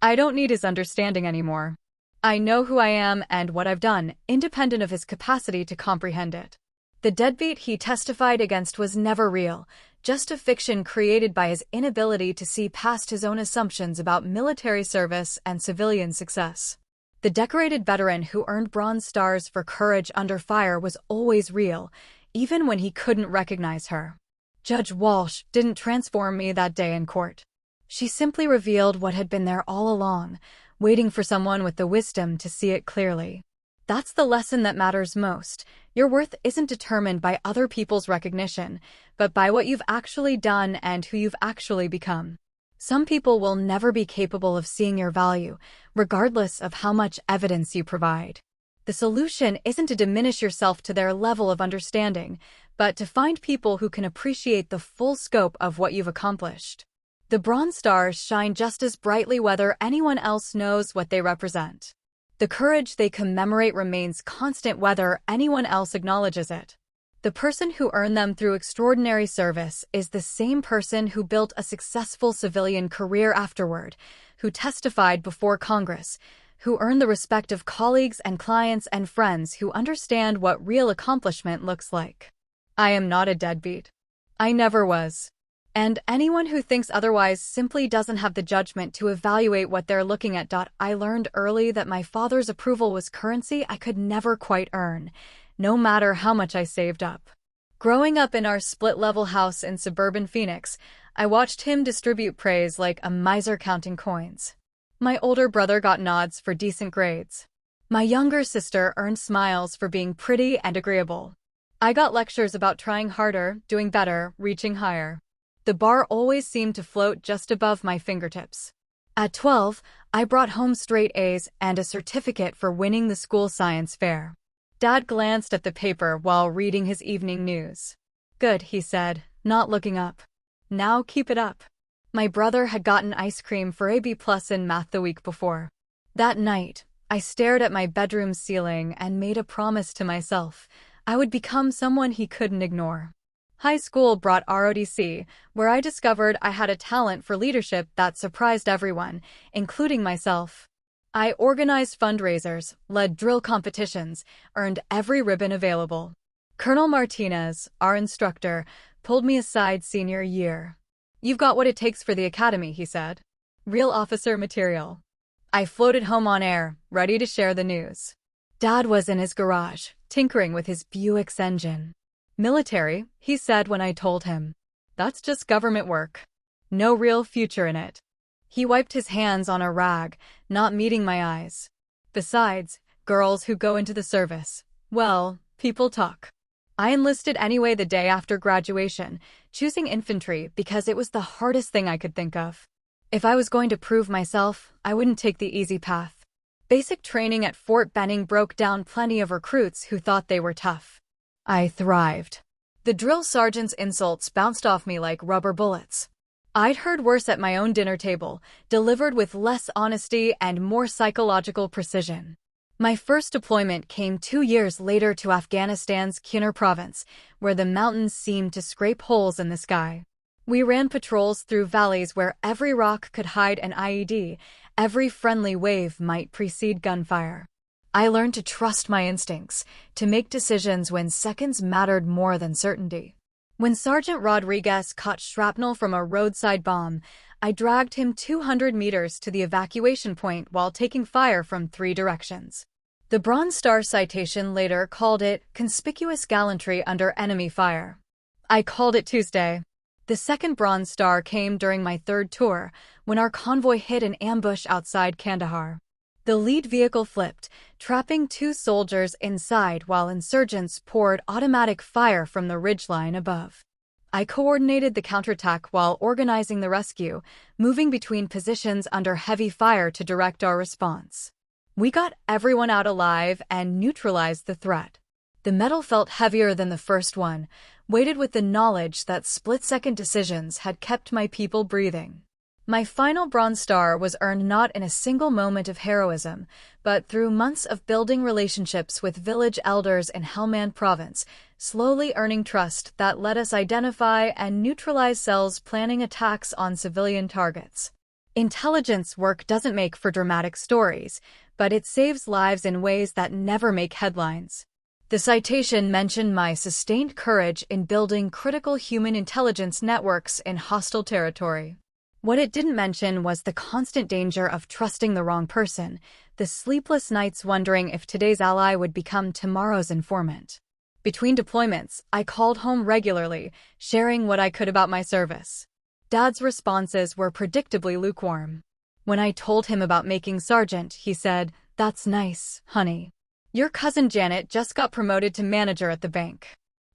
I don't need his understanding anymore. I know who I am and what I've done, independent of his capacity to comprehend it. The deadbeat he testified against was never real, just a fiction created by his inability to see past his own assumptions about military service and civilian success. The decorated veteran who earned Bronze Stars for courage under fire was always real, even when he couldn't recognize her. Judge Walsh didn't transform me that day in court. She simply revealed what had been there all along, waiting for someone with the wisdom to see it clearly. That's the lesson that matters most. Your worth isn't determined by other people's recognition, but by what you've actually done and who you've actually become. Some people will never be capable of seeing your value, regardless of how much evidence you provide. The solution isn't to diminish yourself to their level of understanding, but to find people who can appreciate the full scope of what you've accomplished. The Bronze Stars shine just as brightly whether anyone else knows what they represent. The courage they commemorate remains constant whether anyone else acknowledges it. The person who earned them through extraordinary service is the same person who built a successful civilian career afterward, who testified before Congress, who earned the respect of colleagues and clients and friends who understand what real accomplishment looks like. I am not a deadbeat. I never was. And anyone who thinks otherwise simply doesn't have the judgment to evaluate what they're looking at. I learned early that my father's approval was currency I could never quite earn, no matter how much I saved up. Growing up in our split-level house in suburban Phoenix, I watched him distribute praise like a miser counting coins. My older brother got nods for decent grades. My younger sister earned smiles for being pretty and agreeable. I got lectures about trying harder, doing better, reaching higher. The bar always seemed to float just above my fingertips. At 12, I brought home straight A's and a certificate for winning the school science fair. Dad glanced at the paper while reading his evening news. "Good," he said, not looking up. "Now keep it up." My brother had gotten ice cream for a B+ in math the week before. That night, I stared at my bedroom ceiling and made a promise to myself. I would become someone he couldn't ignore. High school brought ROTC, where I discovered I had a talent for leadership that surprised everyone, including myself. I organized fundraisers, led drill competitions, earned every ribbon available. Colonel Martinez, our instructor, pulled me aside senior year. "You've got what it takes for the academy," he said. "Real officer material." I floated home on air, ready to share the news. Dad was in his garage, tinkering with his Buick's engine. Military, he said when I told him. That's just government work. No real future in it. He wiped his hands on a rag, not meeting my eyes. Besides, girls who go into the service, well, people talk. I enlisted anyway the day after graduation, choosing infantry because it was the hardest thing I could think of. If I was going to prove myself, I wouldn't take the easy path. Basic training at Fort Benning broke down plenty of recruits who thought they were tough. I thrived. The drill sergeant's insults bounced off me like rubber bullets. I'd heard worse at my own dinner table, delivered with less honesty and more psychological precision. My first deployment came 2 years later to Afghanistan's Khyber province, where the mountains seemed to scrape holes in the sky. We ran patrols through valleys where every rock could hide an IED, every friendly wave might precede gunfire. I learned to trust my instincts, to make decisions when seconds mattered more than certainty. When Sergeant Rodriguez caught shrapnel from a roadside bomb, I dragged him 200 meters to the evacuation point while taking fire from 3 directions. The Bronze Star citation later called it conspicuous gallantry under enemy fire. I called it Tuesday. The second Bronze Star came during my 3rd tour, when our convoy hit an ambush outside Kandahar. The lead vehicle flipped, trapping 2 soldiers inside while insurgents poured automatic fire from the ridgeline above. I coordinated the counterattack while organizing the rescue, moving between positions under heavy fire to direct our response. We got everyone out alive and neutralized the threat. The medal felt heavier than the first one, weighted with the knowledge that split-second decisions had kept my people breathing. My final Bronze Star was earned not in a single moment of heroism, but through months of building relationships with village elders in Helmand Province, slowly earning trust that let us identify and neutralize cells planning attacks on civilian targets. Intelligence work doesn't make for dramatic stories, but it saves lives in ways that never make headlines. The citation mentioned my sustained courage in building critical human intelligence networks in hostile territory. What it didn't mention was the constant danger of trusting the wrong person, the sleepless nights wondering if today's ally would become tomorrow's informant. Between deployments, I called home regularly, sharing what I could about my service. Dad's responses were predictably lukewarm. When I told him about making sergeant, he said, "That's nice, honey. Your cousin Janet just got promoted to manager at the bank."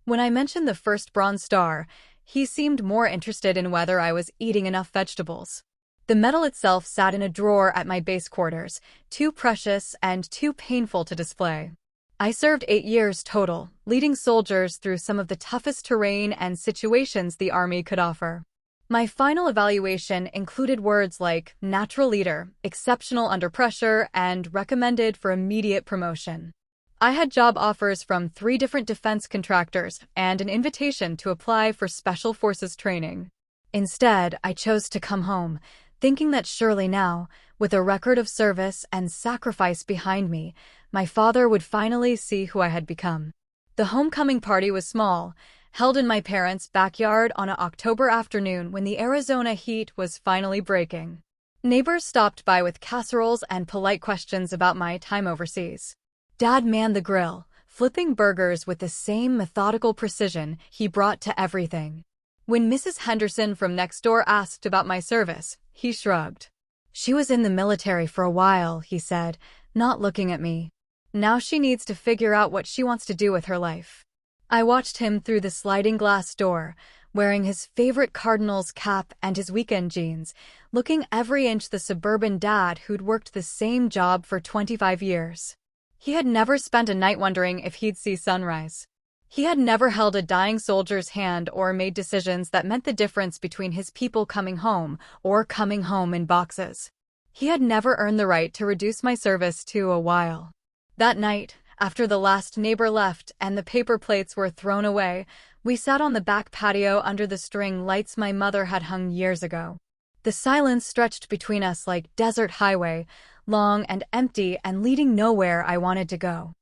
When I mentioned the first Bronze Star, he seemed more interested in whether I was eating enough vegetables. The medal itself sat in a drawer at my base quarters, too precious and too painful to display. I served 8 years total, leading soldiers through some of the toughest terrain and situations the Army could offer. My final evaluation included words like natural leader, exceptional under pressure, and recommended for immediate promotion. I had job offers from 3 different defense contractors and an invitation to apply for Special Forces training. Instead, I chose to come home, thinking that surely now, with a record of service and sacrifice behind me, my father would finally see who I had become. The homecoming party was small, held in my parents' backyard on an October afternoon when the Arizona heat was finally breaking. Neighbors stopped by with casseroles and polite questions about my time overseas. Dad manned the grill, flipping burgers with the same methodical precision he brought to everything. When Mrs. Henderson from next door asked about my service, he shrugged. "She was in the military for a while," he said, not looking at me. "Now she needs to figure out what she wants to do with her life." I watched him through the sliding glass door, wearing his favorite Cardinals cap and his weekend jeans, looking every inch the suburban dad who'd worked the same job for 25 years. He had never spent a night wondering if he'd see sunrise. He had never held a dying soldier's hand or made decisions that meant the difference between his people coming home or coming home in boxes. He had never earned the right to reduce my service to a while. That night, after the last neighbor left and the paper plates were thrown away, we sat on the back patio under the string lights my mother had hung years ago. The silence stretched between us like desert highway, long and empty and leading nowhere I wanted to go.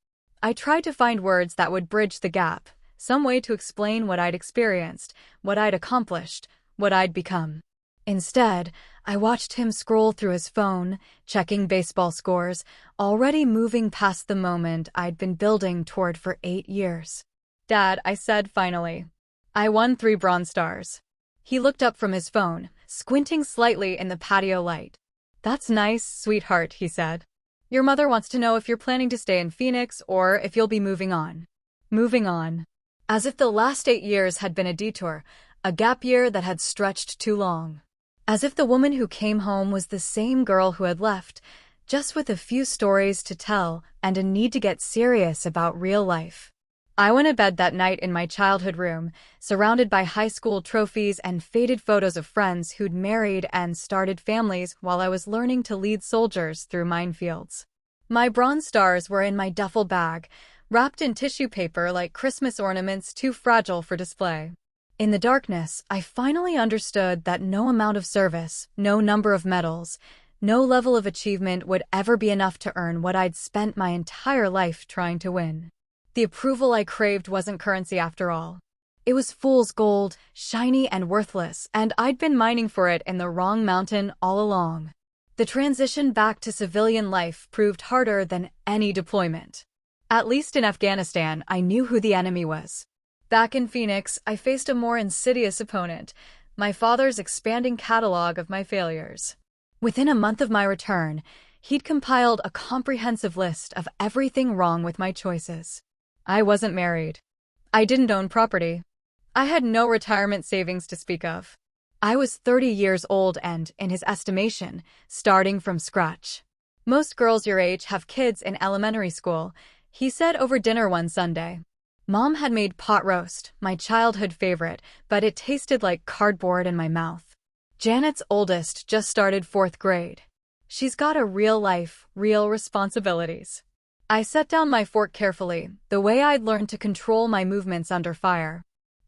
I tried to find words that would bridge the gap, some way to explain what I'd experienced, what I'd accomplished, what I'd become. Instead, I watched him scroll through his phone, checking baseball scores, already moving past the moment I'd been building toward for 8 years. "Dad," I said finally, "I won 3 Bronze Stars." He looked up from his phone, squinting slightly in the patio light. "That's nice, sweetheart," he said. "Your mother wants to know if you're planning to stay in Phoenix or if you'll be moving on." Moving on. As if the last 8 years had been a detour, a gap year that had stretched too long. As if the woman who came home was the same girl who had left, just with a few stories to tell and a need to get serious about real life. I went to bed that night in my childhood room, surrounded by high school trophies and faded photos of friends who'd married and started families while I was learning to lead soldiers through minefields. My Bronze Stars were in my duffel bag, wrapped in tissue paper like Christmas ornaments too fragile for display. In the darkness, I finally understood that no amount of service, no number of medals, no level of achievement would ever be enough to earn what I'd spent my entire life trying to win. The approval I craved wasn't currency after all. It was fool's gold, shiny and worthless, and I'd been mining for it in the wrong mountain all along. The transition back to civilian life proved harder than any deployment. At least in Afghanistan, I knew who the enemy was. Back in Phoenix, I faced a more insidious opponent, my father's expanding catalog of my failures. Within a month of my return, he'd compiled a comprehensive list of everything wrong with my choices. I wasn't married. I didn't own property. I had no retirement savings to speak of. I was 30 years old and, in his estimation, starting from scratch. "Most girls your age have kids in elementary school," he said over dinner one Sunday. Mom had made pot roast, my childhood favorite, but it tasted like cardboard in my mouth. Janet's oldest just started 4th grade. She's got a real life, real responsibilities. I set down my fork carefully, the way I'd learned to control my movements under fire.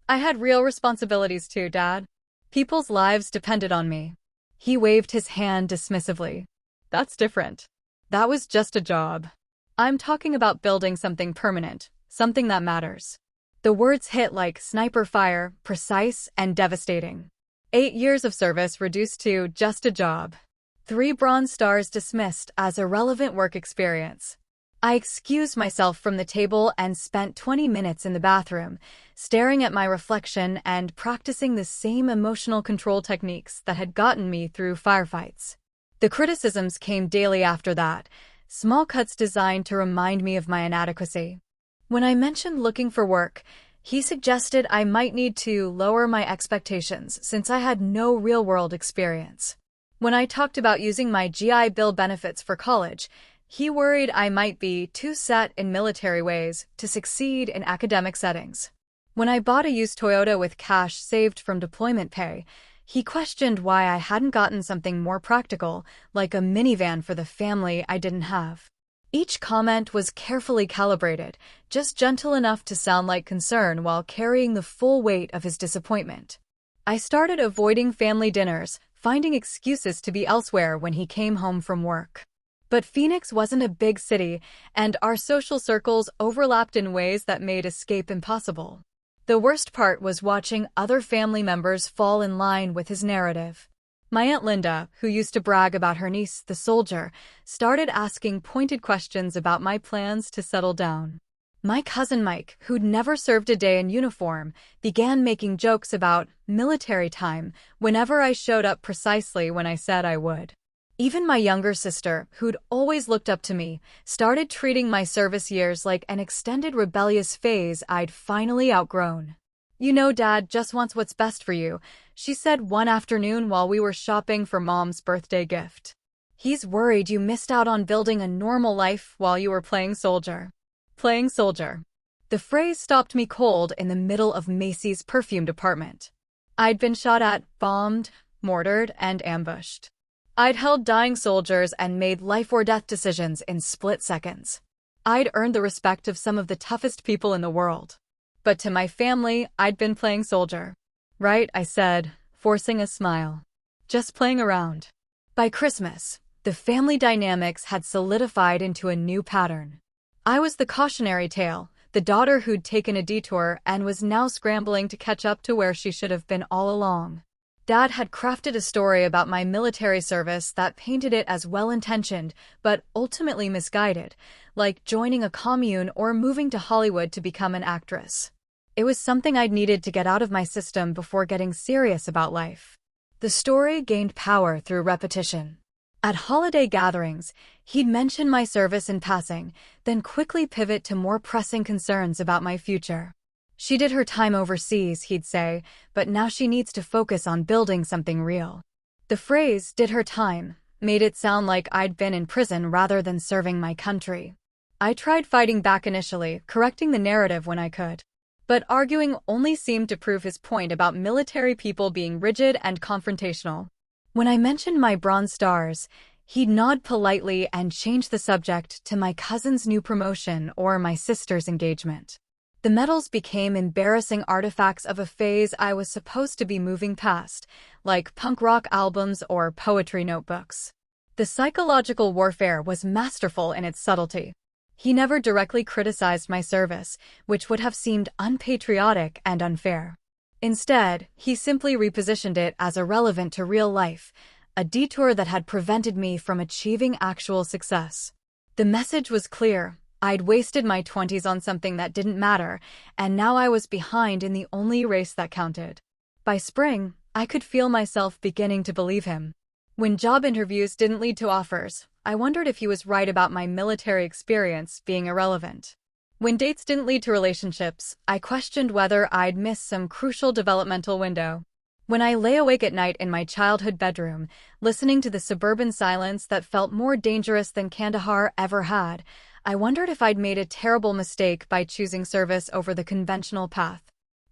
"I had real responsibilities too, Dad. People's lives depended on me." He waved his hand dismissively. "That's different. That was just a job. I'm talking about building something permanent, something that matters." The words hit like sniper fire, precise and devastating. 8 years of service reduced to just a job. 3 Bronze Stars dismissed as irrelevant work experience. I excused myself from the table and spent 20 minutes in the bathroom, staring at my reflection and practicing the same emotional control techniques that had gotten me through firefights. The criticisms came daily after that, small cuts designed to remind me of my inadequacy. When I mentioned looking for work, he suggested I might need to lower my expectations since I had no real-world experience. When I talked about using my GI Bill benefits for college, he worried I might be too set in military ways to succeed in academic settings. When I bought a used Toyota with cash saved from deployment pay, he questioned why I hadn't gotten something more practical, like a minivan for the family I didn't have. Each comment was carefully calibrated, just gentle enough to sound like concern while carrying the full weight of his disappointment. I started avoiding family dinners, finding excuses to be elsewhere when he came home from work. But Phoenix wasn't a big city, and our social circles overlapped in ways that made escape impossible. The worst part was watching other family members fall in line with his narrative. My Aunt Linda, who used to brag about her niece, the soldier, started asking pointed questions about my plans to settle down. My cousin Mike, who'd never served a day in uniform, began making jokes about military time whenever I showed up precisely when I said I would. Even my younger sister, who'd always looked up to me, started treating my service years like an extended rebellious phase I'd finally outgrown. "You know Dad just wants what's best for you," she said one afternoon while we were shopping for Mom's birthday gift. "He's worried you missed out on building a normal life while you were playing soldier." Playing soldier. The phrase stopped me cold in the middle of Macy's perfume department. I'd been shot at, bombed, mortared, and ambushed. I'd held dying soldiers and made life-or-death decisions in split seconds. I'd earned the respect of some of the toughest people in the world. But to my family, I'd been playing soldier. "Right," I said, forcing a smile. "Just playing around." By Christmas, the family dynamics had solidified into a new pattern. I was the cautionary tale, the daughter who'd taken a detour and was now scrambling to catch up to where she should have been all along. Dad had crafted a story about my military service that painted it as well-intentioned, but ultimately misguided, like joining a commune or moving to Hollywood to become an actress. It was something I'd needed to get out of my system before getting serious about life. The story gained power through repetition. At holiday gatherings, he'd mention my service in passing, then quickly pivot to more pressing concerns about my future. She did her time overseas, he'd say, but now she needs to focus on building something real. The phrase, did her time, made it sound like I'd been in prison rather than serving my country. I tried fighting back initially, correcting the narrative when I could. But arguing only seemed to prove his point about military people being rigid and confrontational. When I mentioned my Bronze Stars, he'd nod politely and change the subject to my cousin's new promotion or my sister's engagement. The medals became embarrassing artifacts of a phase I was supposed to be moving past, like punk rock albums or poetry notebooks. The psychological warfare was masterful in its subtlety. He never directly criticized my service, which would have seemed unpatriotic and unfair. Instead, he simply repositioned it as irrelevant to real life, a detour that had prevented me from achieving actual success. The message was clear. I'd wasted my 20s on something that didn't matter, and now I was behind in the only race that counted. By spring, I could feel myself beginning to believe him. When job interviews didn't lead to offers, I wondered if he was right about my military experience being irrelevant. When dates didn't lead to relationships, I questioned whether I'd missed some crucial developmental window. When I lay awake at night in my childhood bedroom, listening to the suburban silence that felt more dangerous than Kandahar ever had, I wondered if I'd made a terrible mistake by choosing service over the conventional path.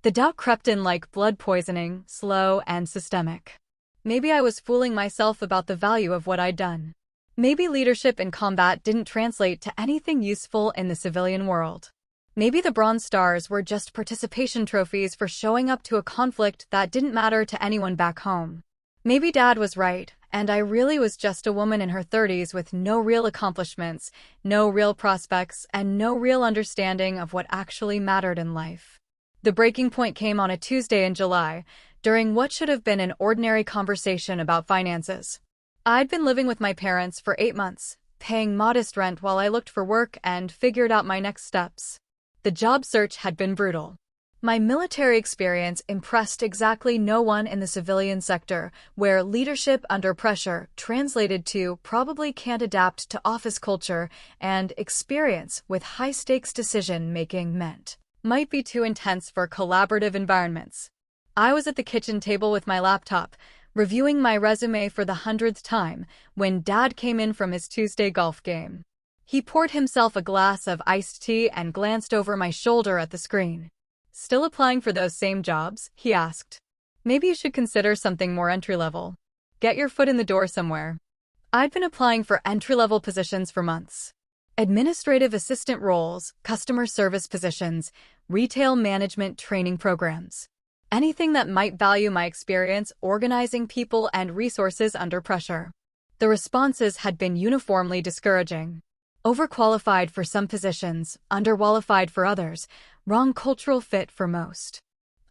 The doubt crept in like blood poisoning, slow and systemic. Maybe I was fooling myself about the value of what I'd done. Maybe leadership in combat didn't translate to anything useful in the civilian world. Maybe the Bronze Stars were just participation trophies for showing up to a conflict that didn't matter to anyone back home. Maybe Dad was right, and I really was just a woman in her 30s with no real accomplishments, no real prospects, and no real understanding of what actually mattered in life. The breaking point came on a Tuesday in July, during what should have been an ordinary conversation about finances. I'd been living with my parents for 8 months, paying modest rent while I looked for work and figured out my next steps. The job search had been brutal. My military experience impressed exactly no one in the civilian sector, where leadership under pressure translated to probably can't adapt to office culture, and experience with high-stakes decision-making meant might be too intense for collaborative environments. I was at the kitchen table with my laptop, reviewing my resume for the 100th time, when Dad came in from his Tuesday golf game. He poured himself a glass of iced tea and glanced over my shoulder at the screen. "Still applying for those same jobs?" he asked. "Maybe you should consider something more entry-level. Get your foot in the door somewhere." I'd been applying for entry-level positions for months. Administrative assistant roles, customer service positions, retail management training programs. Anything that might value my experience organizing people and resources under pressure. The responses had been uniformly discouraging. Overqualified for some positions, underqualified for others, wrong cultural fit for most.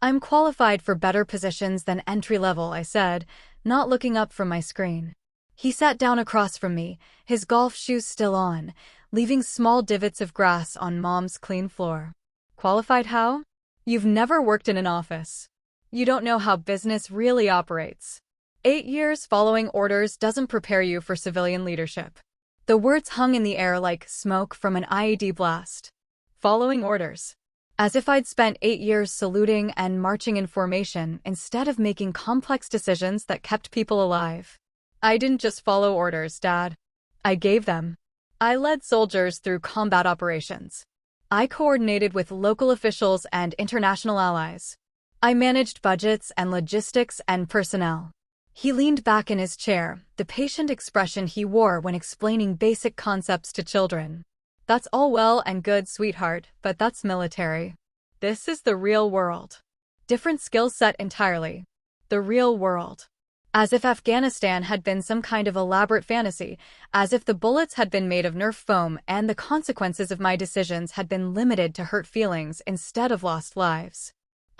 "I'm qualified for better positions than entry-level," I said, not looking up from my screen. He sat down across from me, his golf shoes still on, leaving small divots of grass on Mom's clean floor. "Qualified how? You've never worked in an office. You don't know how business really operates. 8 years following orders doesn't prepare you for civilian leadership." The words hung in the air like smoke from an IED blast. Following orders. As if I'd spent 8 years saluting and marching in formation instead of making complex decisions that kept people alive. I didn't just follow orders, Dad. I gave them. I led soldiers through combat operations. I coordinated with local officials and international allies. I managed budgets and logistics and personnel. He leaned back in his chair, the patient expression he wore when explaining basic concepts to children. "That's all well and good, sweetheart, but that's military. This is the real world. Different skill set entirely. The real world." As if Afghanistan had been some kind of elaborate fantasy, as if the bullets had been made of Nerf foam and the consequences of my decisions had been limited to hurt feelings instead of lost lives.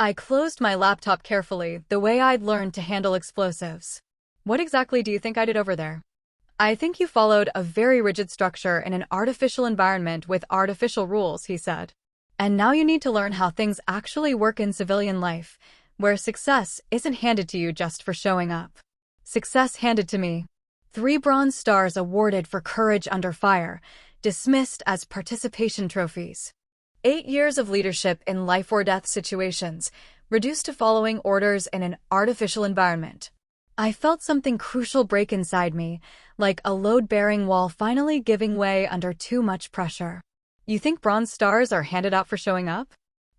I closed my laptop carefully, the way I'd learned to handle explosives. What exactly do you think I did over there? I think you followed a very rigid structure in an artificial environment with artificial rules, he said. And now you need to learn how things actually work in civilian life, where success isn't handed to you just for showing up. Success handed to me. 3 bronze stars awarded for courage under fire, dismissed as participation trophies. 8 years of leadership in life-or-death situations, reduced to following orders in an artificial environment. I felt something crucial break inside me, like a load-bearing wall finally giving way under too much pressure. You think bronze stars are handed out for showing up?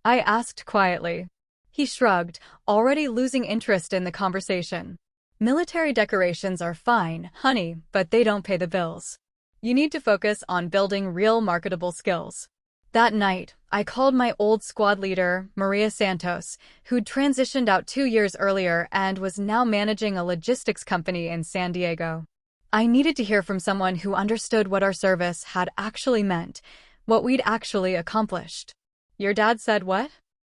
I asked quietly. He shrugged, already losing interest in the conversation. Military decorations are fine, honey, but they don't pay the bills. You need to focus on building real marketable skills. That night, I called my old squad leader, Maria Santos, who'd transitioned out 2 years earlier and was now managing a logistics company in San Diego. I needed to hear from someone who understood what our service had actually meant, what we'd actually accomplished. Your dad said what?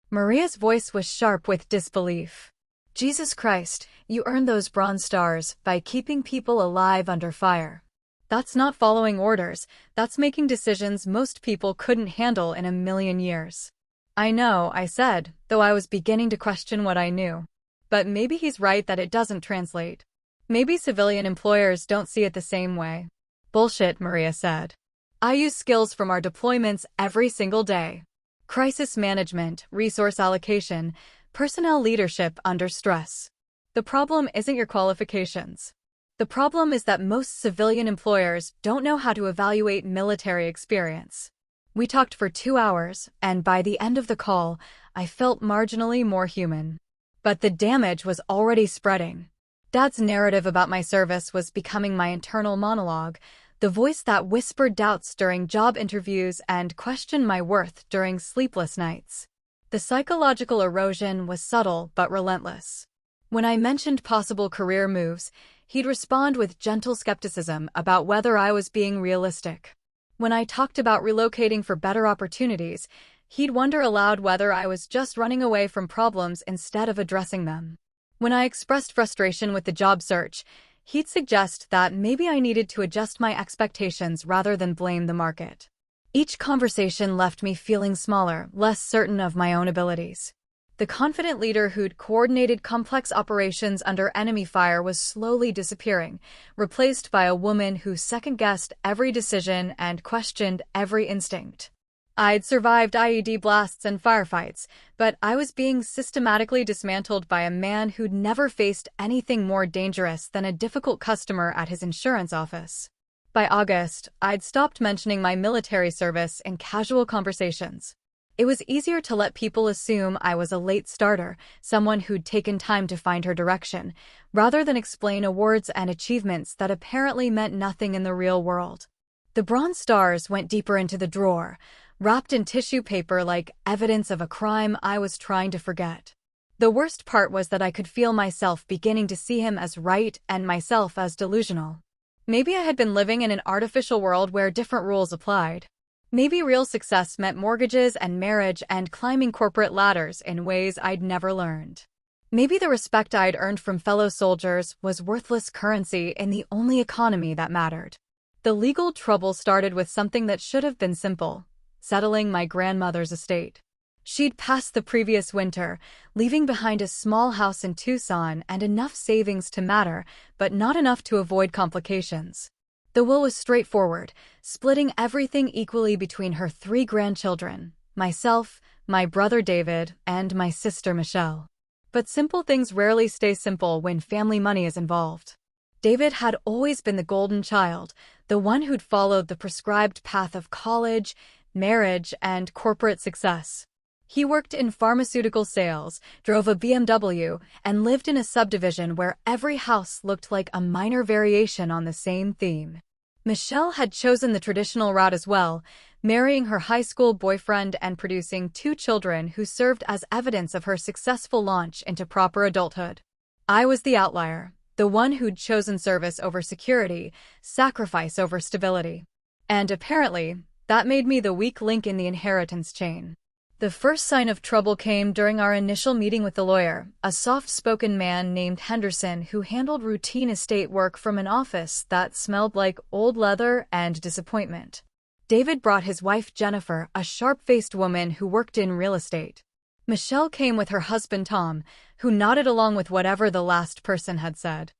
Maria's voice was sharp with disbelief. Jesus Christ, you earned those bronze stars by keeping people alive under fire. That's not following orders, that's making decisions most people couldn't handle in a million years. I know, I said, though I was beginning to question what I knew. But maybe he's right that it doesn't translate. Maybe civilian employers don't see it the same way. Bullshit, Maria said. I use skills from our deployments every single day. Crisis management, resource allocation, personnel leadership under stress. The problem isn't your qualifications. The problem is that most civilian employers don't know how to evaluate military experience. We talked for 2 hours, and by the end of the call, I felt marginally more human. But the damage was already spreading. Dad's narrative about my service was becoming my internal monologue, the voice that whispered doubts during job interviews and questioned my worth during sleepless nights. The psychological erosion was subtle but relentless. When I mentioned possible career moves, he'd respond with gentle skepticism about whether I was being realistic. When I talked about relocating for better opportunities, he'd wonder aloud whether I was just running away from problems instead of addressing them. When I expressed frustration with the job search, he'd suggest that maybe I needed to adjust my expectations rather than blame the market. Each conversation left me feeling smaller, less certain of my own abilities. The confident leader who'd coordinated complex operations under enemy fire was slowly disappearing, replaced by a woman who second-guessed every decision and questioned every instinct. I'd survived IED blasts and firefights, but I was being systematically dismantled by a man who'd never faced anything more dangerous than a difficult customer at his insurance office. By August, I'd stopped mentioning my military service in casual conversations. It was easier to let people assume I was a late starter, someone who'd taken time to find her direction, rather than explain awards and achievements that apparently meant nothing in the real world. The bronze stars went deeper into the drawer, wrapped in tissue paper like evidence of a crime I was trying to forget. The worst part was that I could feel myself beginning to see him as right and myself as delusional. Maybe I had been living in an artificial world where different rules applied. Maybe real success meant mortgages and marriage and climbing corporate ladders in ways I'd never learned. Maybe the respect I'd earned from fellow soldiers was worthless currency in the only economy that mattered. The legal trouble started with something that should have been simple: settling my grandmother's estate. She'd passed the previous winter, leaving behind a small house in Tucson and enough savings to matter, but not enough to avoid complications. The will was straightforward, splitting everything equally between her 3 grandchildren, myself, my brother David, and my sister Michelle. But simple things rarely stay simple when family money is involved. David had always been the golden child, the one who'd followed the prescribed path of college, marriage, and corporate success. He worked in pharmaceutical sales, drove a BMW, and lived in a subdivision where every house looked like a minor variation on the same theme. Michelle had chosen the traditional route as well, marrying her high school boyfriend and producing 2 children who served as evidence of her successful launch into proper adulthood. I was the outlier, the one who'd chosen service over security, sacrifice over stability. And apparently, that made me the weak link in the inheritance chain. The first sign of trouble came during our initial meeting with the lawyer, a soft-spoken man named Henderson who handled routine estate work from an office that smelled like old leather and disappointment. David brought his wife Jennifer, a sharp-faced woman who worked in real estate. Michelle came with her husband Tom, who nodded along with whatever the last person had said.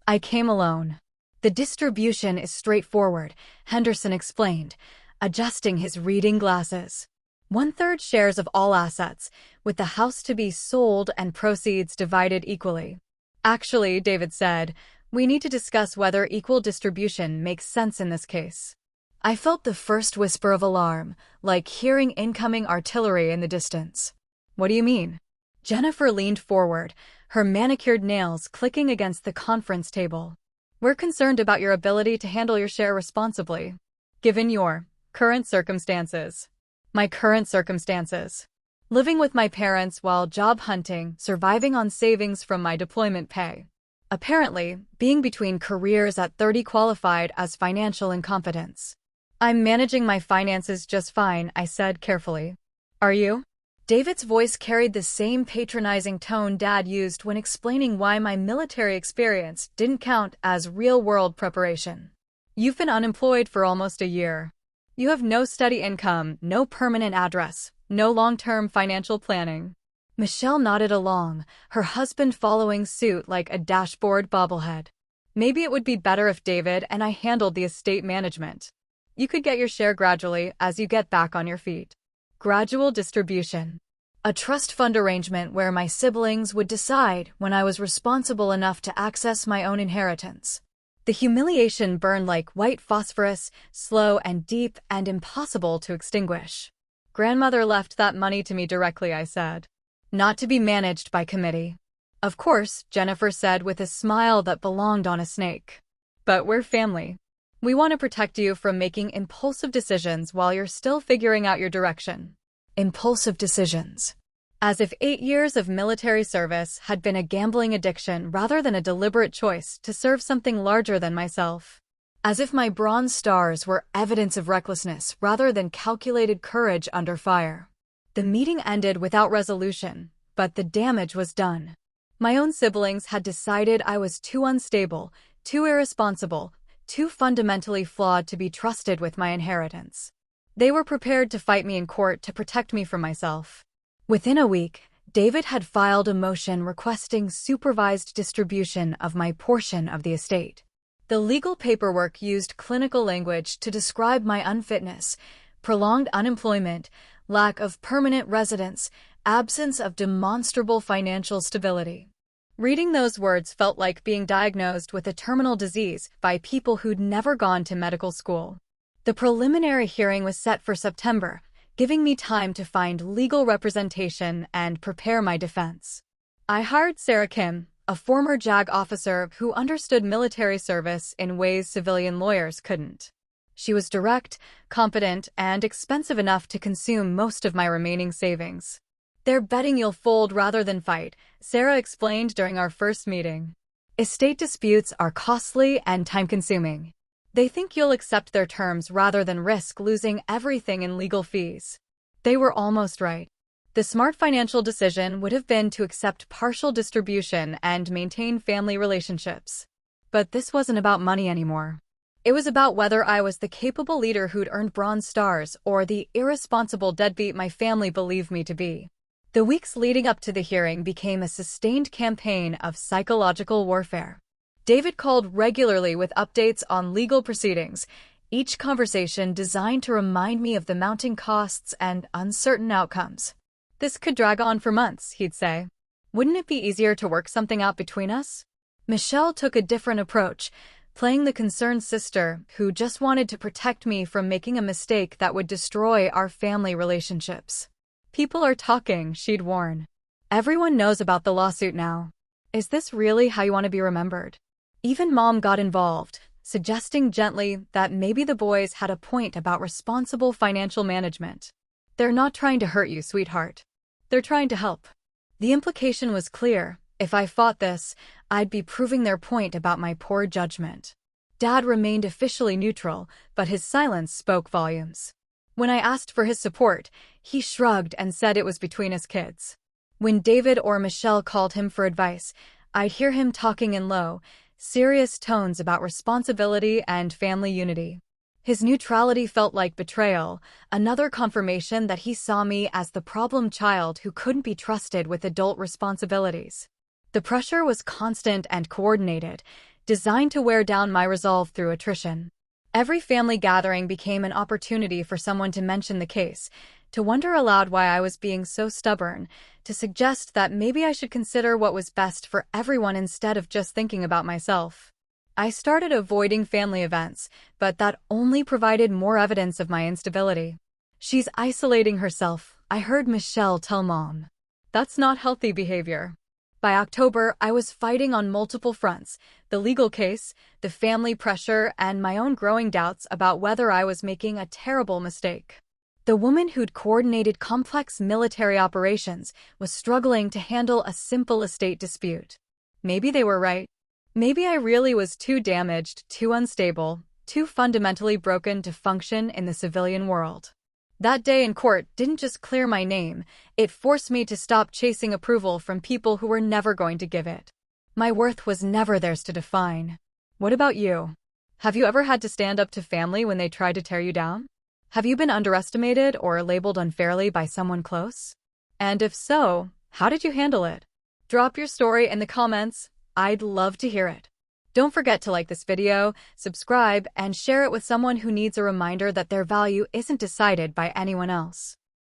I came alone. The distribution is straightforward, Henderson explained, adjusting his reading glasses. 1/3 shares of all assets, with the house to be sold and proceeds divided equally. Actually, David said, we need to discuss whether equal distribution makes sense in this case. I felt the first whisper of alarm, like hearing incoming artillery in the distance. What do you mean? Jennifer leaned forward, her manicured nails clicking against the conference table. We're concerned about your ability to handle your share responsibly, given your current circumstances. My current circumstances. Living with my parents while job hunting, surviving on savings from my deployment pay. Apparently, being between careers at 30 qualified as financial incompetence. I'm managing my finances just fine, I said carefully. Are you? David's voice carried the same patronizing tone Dad used when explaining why my military experience didn't count as real-world preparation. You've been unemployed for almost a year. You have no steady income, no permanent address, no long-term financial planning. Michelle nodded along, her husband following suit like a dashboard bobblehead. Maybe it would be better if David and I handled the estate management. You could get your share gradually as you get back on your feet. Gradual distribution. A trust fund arrangement where my siblings would decide when I was responsible enough to access my own inheritance. The humiliation burned like white phosphorus, slow and deep and impossible to extinguish. Grandmother left that money to me directly, I said. Not to be managed by committee. Of course, Jennifer said with a smile that belonged on a snake. But we're family. We want to protect you from making impulsive decisions while you're still figuring out your direction. Impulsive decisions. As if 8 years of military service had been a gambling addiction rather than a deliberate choice to serve something larger than myself. As if my bronze stars were evidence of recklessness rather than calculated courage under fire. The meeting ended without resolution, but the damage was done. My own siblings had decided I was too unstable, too irresponsible, too fundamentally flawed to be trusted with my inheritance. They were prepared to fight me in court to protect me from myself. Within a week, David had filed a motion requesting supervised distribution of my portion of the estate. The legal paperwork used clinical language to describe my unfitness, prolonged unemployment, lack of permanent residence, absence of demonstrable financial stability. Reading those words felt like being diagnosed with a terminal disease by people who'd never gone to medical school. The preliminary hearing was set for September, giving me time to find legal representation and prepare my defense. I hired Sarah Kim, a former JAG officer who understood military service in ways civilian lawyers couldn't. She was direct, competent, and expensive enough to consume most of my remaining savings. They're betting you'll fold rather than fight, Sarah explained during our first meeting. Estate disputes are costly and time-consuming. They think you'll accept their terms rather than risk losing everything in legal fees. They were almost right. The smart financial decision would have been to accept partial distribution and maintain family relationships. But this wasn't about money anymore. It was about whether I was the capable leader who'd earned bronze stars or the irresponsible deadbeat my family believed me to be. The weeks leading up to the hearing became a sustained campaign of psychological warfare. David called regularly with updates on legal proceedings, each conversation designed to remind me of the mounting costs and uncertain outcomes. This could drag on for months, he'd say. Wouldn't it be easier to work something out between us? Michelle took a different approach, playing the concerned sister who just wanted to protect me from making a mistake that would destroy our family relationships. People are talking, she'd warn. Everyone knows about the lawsuit now. Is this really how you want to be remembered? Even Mom got involved, suggesting gently that maybe the boys had a point about responsible financial management. They're not trying to hurt you, sweetheart. They're trying to help. The implication was clear. If I fought this, I'd be proving their point about my poor judgment. Dad remained officially neutral, but his silence spoke volumes. When I asked for his support, he shrugged and said it was between his kids. When David or Michelle called him for advice, I'd hear him talking in low, serious tones about responsibility and family unity. His neutrality felt like betrayal, another confirmation that he saw me as the problem child who couldn't be trusted with adult responsibilities. The pressure was constant and coordinated, designed to wear down my resolve through attrition. Every family gathering became an opportunity for someone to mention the case, to wonder aloud why I was being so stubborn, to suggest that maybe I should consider what was best for everyone instead of just thinking about myself. I started avoiding family events, but that only provided more evidence of my instability. "She's isolating herself," I heard Michelle tell Mom. "That's not healthy behavior." By October, I was fighting on multiple fronts: the legal case, the family pressure, and my own growing doubts about whether I was making a terrible mistake. The woman who'd coordinated complex military operations was struggling to handle a simple estate dispute. Maybe they were right. Maybe I really was too damaged, too unstable, too fundamentally broken to function in the civilian world. That day in court didn't just clear my name, it forced me to stop chasing approval from people who were never going to give it. My worth was never theirs to define. What about you? Have you ever had to stand up to family when they tried to tear you down? Have you been underestimated or labeled unfairly by someone close? And if so, how did you handle it? Drop your story in the comments. I'd love to hear it. Don't forget to like this video, subscribe, and share it with someone who needs a reminder that their value isn't decided by anyone else.